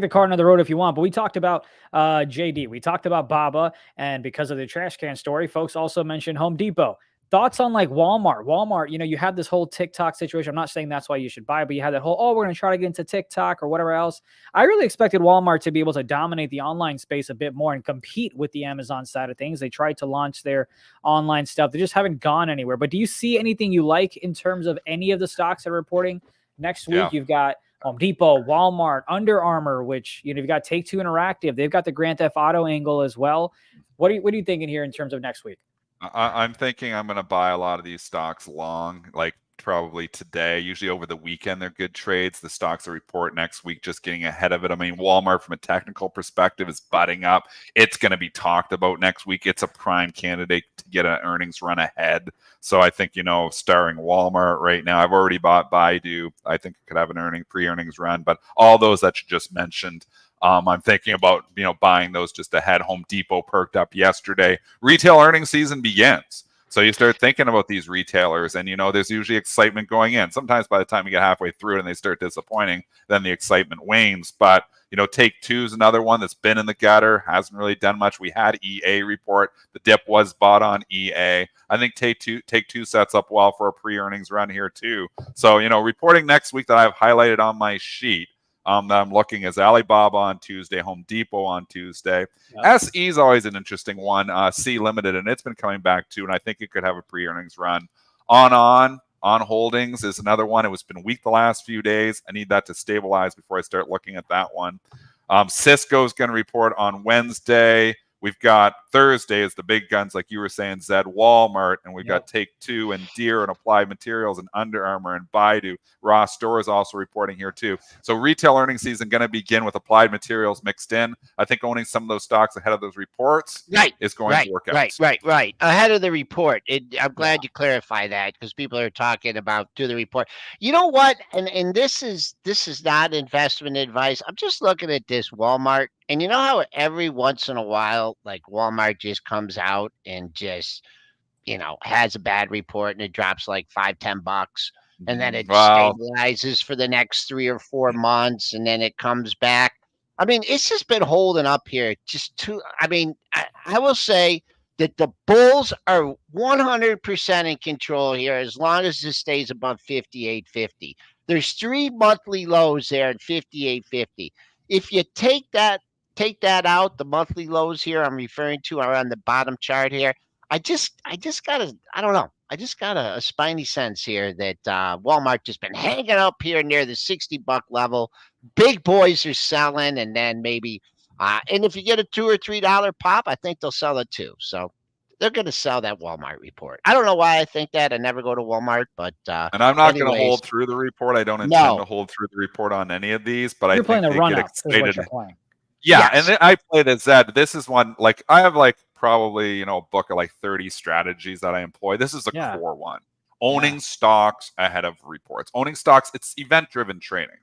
D: car on the road if you want. But we talked about JD. We talked about Baba. And because of the trash can story, folks also mentioned Home Depot. Thoughts on like Walmart? Walmart, you had this whole TikTok situation. I'm not saying that's why you should buy, but you had that whole, we're going to try to get into TikTok or whatever else. I really expected Walmart to be able to dominate the online space a bit more and compete with the Amazon side of things. They tried to launch their online stuff. They just haven't gone anywhere. But do you see anything you like in terms of any of the stocks that are reporting next week? You've got Home Depot, Walmart, Under Armour, which, you've got Take-Two Interactive. They've got the Grand Theft Auto angle as well. What are you thinking here in terms of next week?
C: I'm thinking I'm going to buy a lot of these stocks long, like probably today. Usually over the weekend, they're good trades. The stocks will report next week, just getting ahead of it. I mean, Walmart from a technical perspective is butting up. It's going to be talked about next week. It's a prime candidate to get an earnings run ahead. So I think, starring Walmart right now, I've already bought Baidu. I think it could have an pre-earnings run, but all those that you just mentioned, I'm thinking about, buying those just ahead. Home Depot perked up yesterday. Retail earnings season begins. So you start thinking about these retailers and, there's usually excitement going in. Sometimes by the time you get halfway through it and they start disappointing, then the excitement wanes. But, Take-Two is another one that's been in the gutter, hasn't really done much. We had EA report. The dip was bought on EA. I think Take-Two sets up well for a pre-earnings run here too. So, reporting next week that I've highlighted on my sheet that I'm looking is Alibaba on Tuesday, Home Depot on Tuesday. Yep. SE is always an interesting one. C Limited, and it's been coming back too, and I think it could have a pre-earnings run. On Holdings is another one. It was been weak the last few days. I need that to stabilize before I start looking at that one. Cisco is going to report on Wednesday. We've got Thursday is the big guns, like you were saying, Zed, Walmart, and we've got Take-Two and Deere and Applied Materials and Under Armour and Baidu. Ross Store is also reporting here too. So retail earnings season going to begin with Applied Materials mixed in. I think owning some of those stocks ahead of those reports is going to work out.
A: Right. Ahead of the report. I'm glad you clarify that because people are talking about do the report. You know what? And this is not investment advice. I'm just looking at this Walmart. And you know how every once in a while, like Walmart just comes out and just, has a bad report and it drops like $5-10 and then it stabilizes for the next 3 or 4 months and then it comes back. I mean, it's just been holding up here. I will say that the bulls are 100% in control here as long as this stays above 58.50. There's 3 monthly lows there at 58.50. If you take that out, the monthly lows here I'm referring to are on the bottom chart here. I just got a spiny sense here that Walmart just been hanging up here near the $60 level. Big boys are selling, and then maybe and if you get a $2 or $3 pop, I think they'll sell it too. So they're going to sell that Walmart report. I don't know why I think that. I never go to Walmart, but
C: and I'm not going to hold through the report. I don't intend to hold through the report on any of these, but I think they get excited. Yeah, yes. And I played at Zed. This is one, like, I have like probably, a book of like 30 strategies that I employ. This is a core one. Owning stocks ahead of reports. Owning stocks, it's event-driven trading.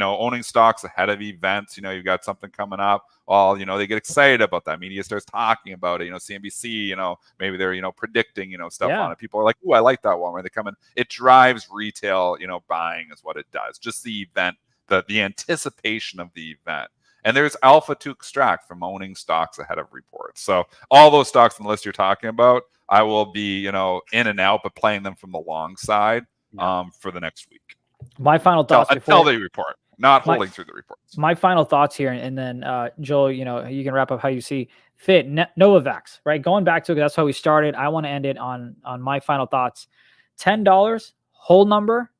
C: Owning stocks ahead of events. You've got something coming up. Well, they get excited about that. Media starts talking about it. CNBC, maybe they're, predicting, stuff on it. People are like, ooh, I like that one. Where they come in. It drives retail, buying is what it does. Just the event, the anticipation of the event. And there's alpha to extract from owning stocks ahead of reports. So all those stocks on the list you're talking about, I will be, in and out, but playing them from the long side for the next week.
D: My final thoughts
C: until they report, not holding through the reports.
D: My final thoughts here, and then Joel, you can wrap up how you see fit. Novavax, right? Going back to it, that's how we started. I want to end it on my final thoughts. $10 hold number.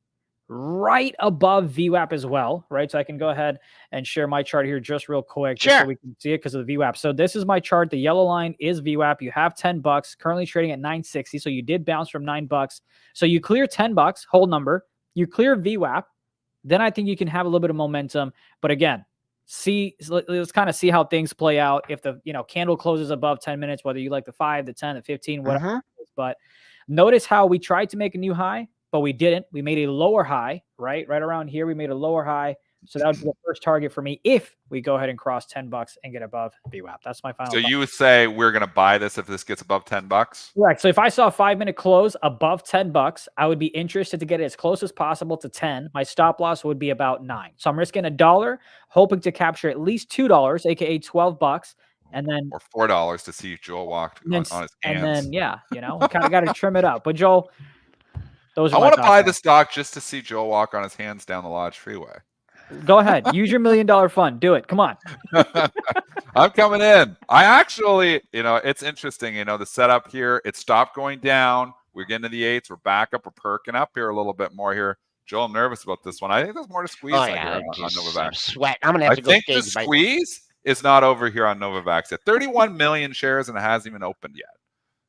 D: Right above VWAP as well, right? So I can go ahead and share my chart here just real quick, just so we can see it because of the VWAP. So this is my chart. The yellow line is VWAP. You have $10, currently trading at 960. So you did bounce from $9. So you clear $10, hold number. You clear VWAP. Then I think you can have a little bit of momentum. But again, let's kind of see how things play out. If the candle closes above 10 minutes, whether you like the 5, the 10, the 15, whatever. But notice how we tried to make a new high, but we didn't. We made a lower high, right around here. We made a lower high. So that would be the first target for me if we go ahead and cross $10 and get above VWAP. That's my final.
C: So you would say we're going to buy this if this gets above $10?
D: Right. So if I saw a 5-minute close above $10, I would be interested to get it as close as possible to 10. My stop loss would be about 9. So I'm risking $1, hoping to capture at least $2, aka $12. And then
C: or $4 to see Joel walk on his hands.
D: And then kind of got to trim it up. But Joel,
C: I want to buy the stock just to see Joel walk on his hands down the Lodge Freeway.
D: Go ahead. Use your $1 million fund. Do it. Come on.
C: I'm coming in. I actually, it's interesting, the setup here. It stopped going down. We're getting to the 8s. We're back up. We're perking up here a little bit more here. Joel, I'm nervous about this one. I think there's more to squeeze on Novavax.
A: Sweat. I'm going to have to go.
C: I think the squeeze is not over here on Novavax yet. 31 million shares, and it hasn't even opened yet.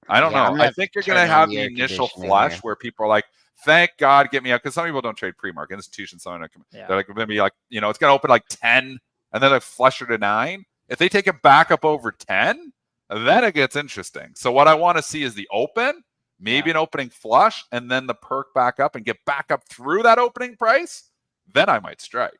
C: I don't know. I think you're going to have the initial flush where people are like, Thank God, get me out, because some people don't trade pre-market. Institutions, they're like going to be like, you know, it's going to open like 10, and then they flush her to 9. If they take it back up over 10, then it gets interesting. So what I want to see is the open, maybe an opening flush, and then the perk back up and get back up through that opening price. Then I might strike.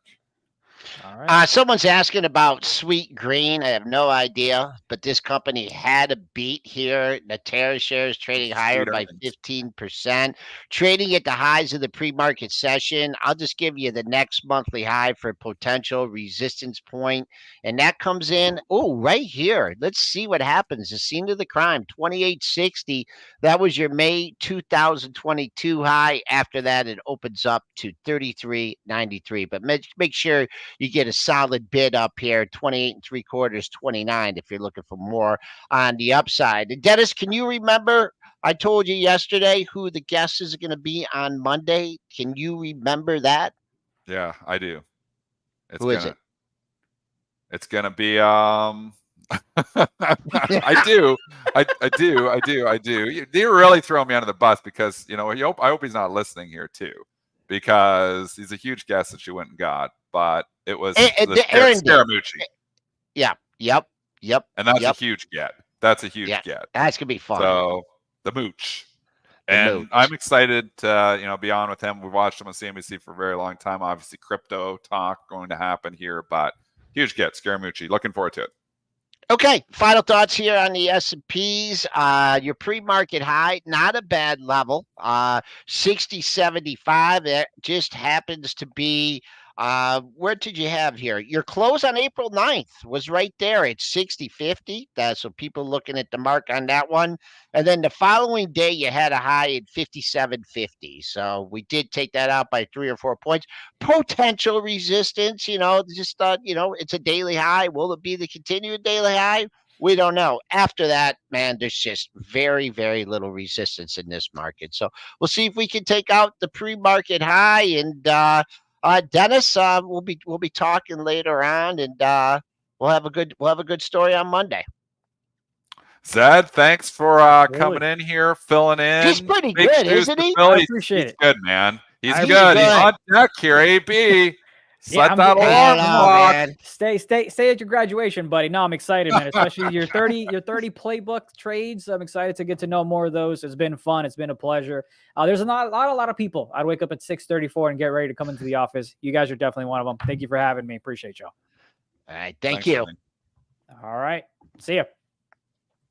D: All right.
A: Someone's asking about Sweet Green. I have no idea, but this company had a beat here. Natera shares trading higher by 15%, trading at the highs of the pre-market session. I'll just give you the next monthly high for potential resistance point, and that comes in right here. Let's see what happens. The scene of the crime, 2860. That was your May 2022 high. After that, it opens up to 33.93. But make sure you get a solid bid up here, 28.75, 29, if you're looking for more on the upside. And Dennis, can you remember? I told you yesterday who the guest is going to be on Monday. Can you remember that?
C: Yeah, I do.
A: Who is it?
C: It's gonna be I do. You're really throwing me under the bus, because I hope he's not listening here too, because he's a huge guest that you went and got, but it was Scaramucci.
A: Yeah. Yep.
C: And that's a huge get. That's a huge get.
A: That's gonna be fun.
C: So the mooch. And I'm excited to be on with him. We've watched him on CNBC for a very long time. Obviously, crypto talk going to happen here, but huge get, Scaramucci. Looking forward to it.
A: Okay, final thoughts here on the S&Ps. Your pre-market high, not a bad level. 60.75. It just happens to be. Where did you have here? Your close on April 9th was right there at 60.50. So people looking at the mark on that one. And then the following day, you had a high at 57.50. So we did take that out by 3 or 4 points. Potential resistance, just thought, it's a daily high. Will it be the continued daily high? We don't know. After that, man, there's just very, very little resistance in this market. So we'll see if we can take out the pre-market high. And Dennis, we'll be talking later on, and we'll have a good story on Monday.
C: Zed, thanks for coming in here, filling in.
A: He's pretty good, isn't he?
D: I appreciate it.
C: He's good, man. He's good.
A: good.
C: He's on deck here, AB.
D: Yeah,
C: Set that alarm clock.
D: Stay at your graduation, buddy. No, I'm excited, man. Especially your 30 playbook trades. I'm excited to get to know more of those. It's been fun. It's been a pleasure. There's a lot of people. I'd wake up at 6:34 and get ready to come into the office. You guys are definitely one of them. Thank you for having me. Appreciate y'all.
A: All right. Thank you.
D: All right. See ya.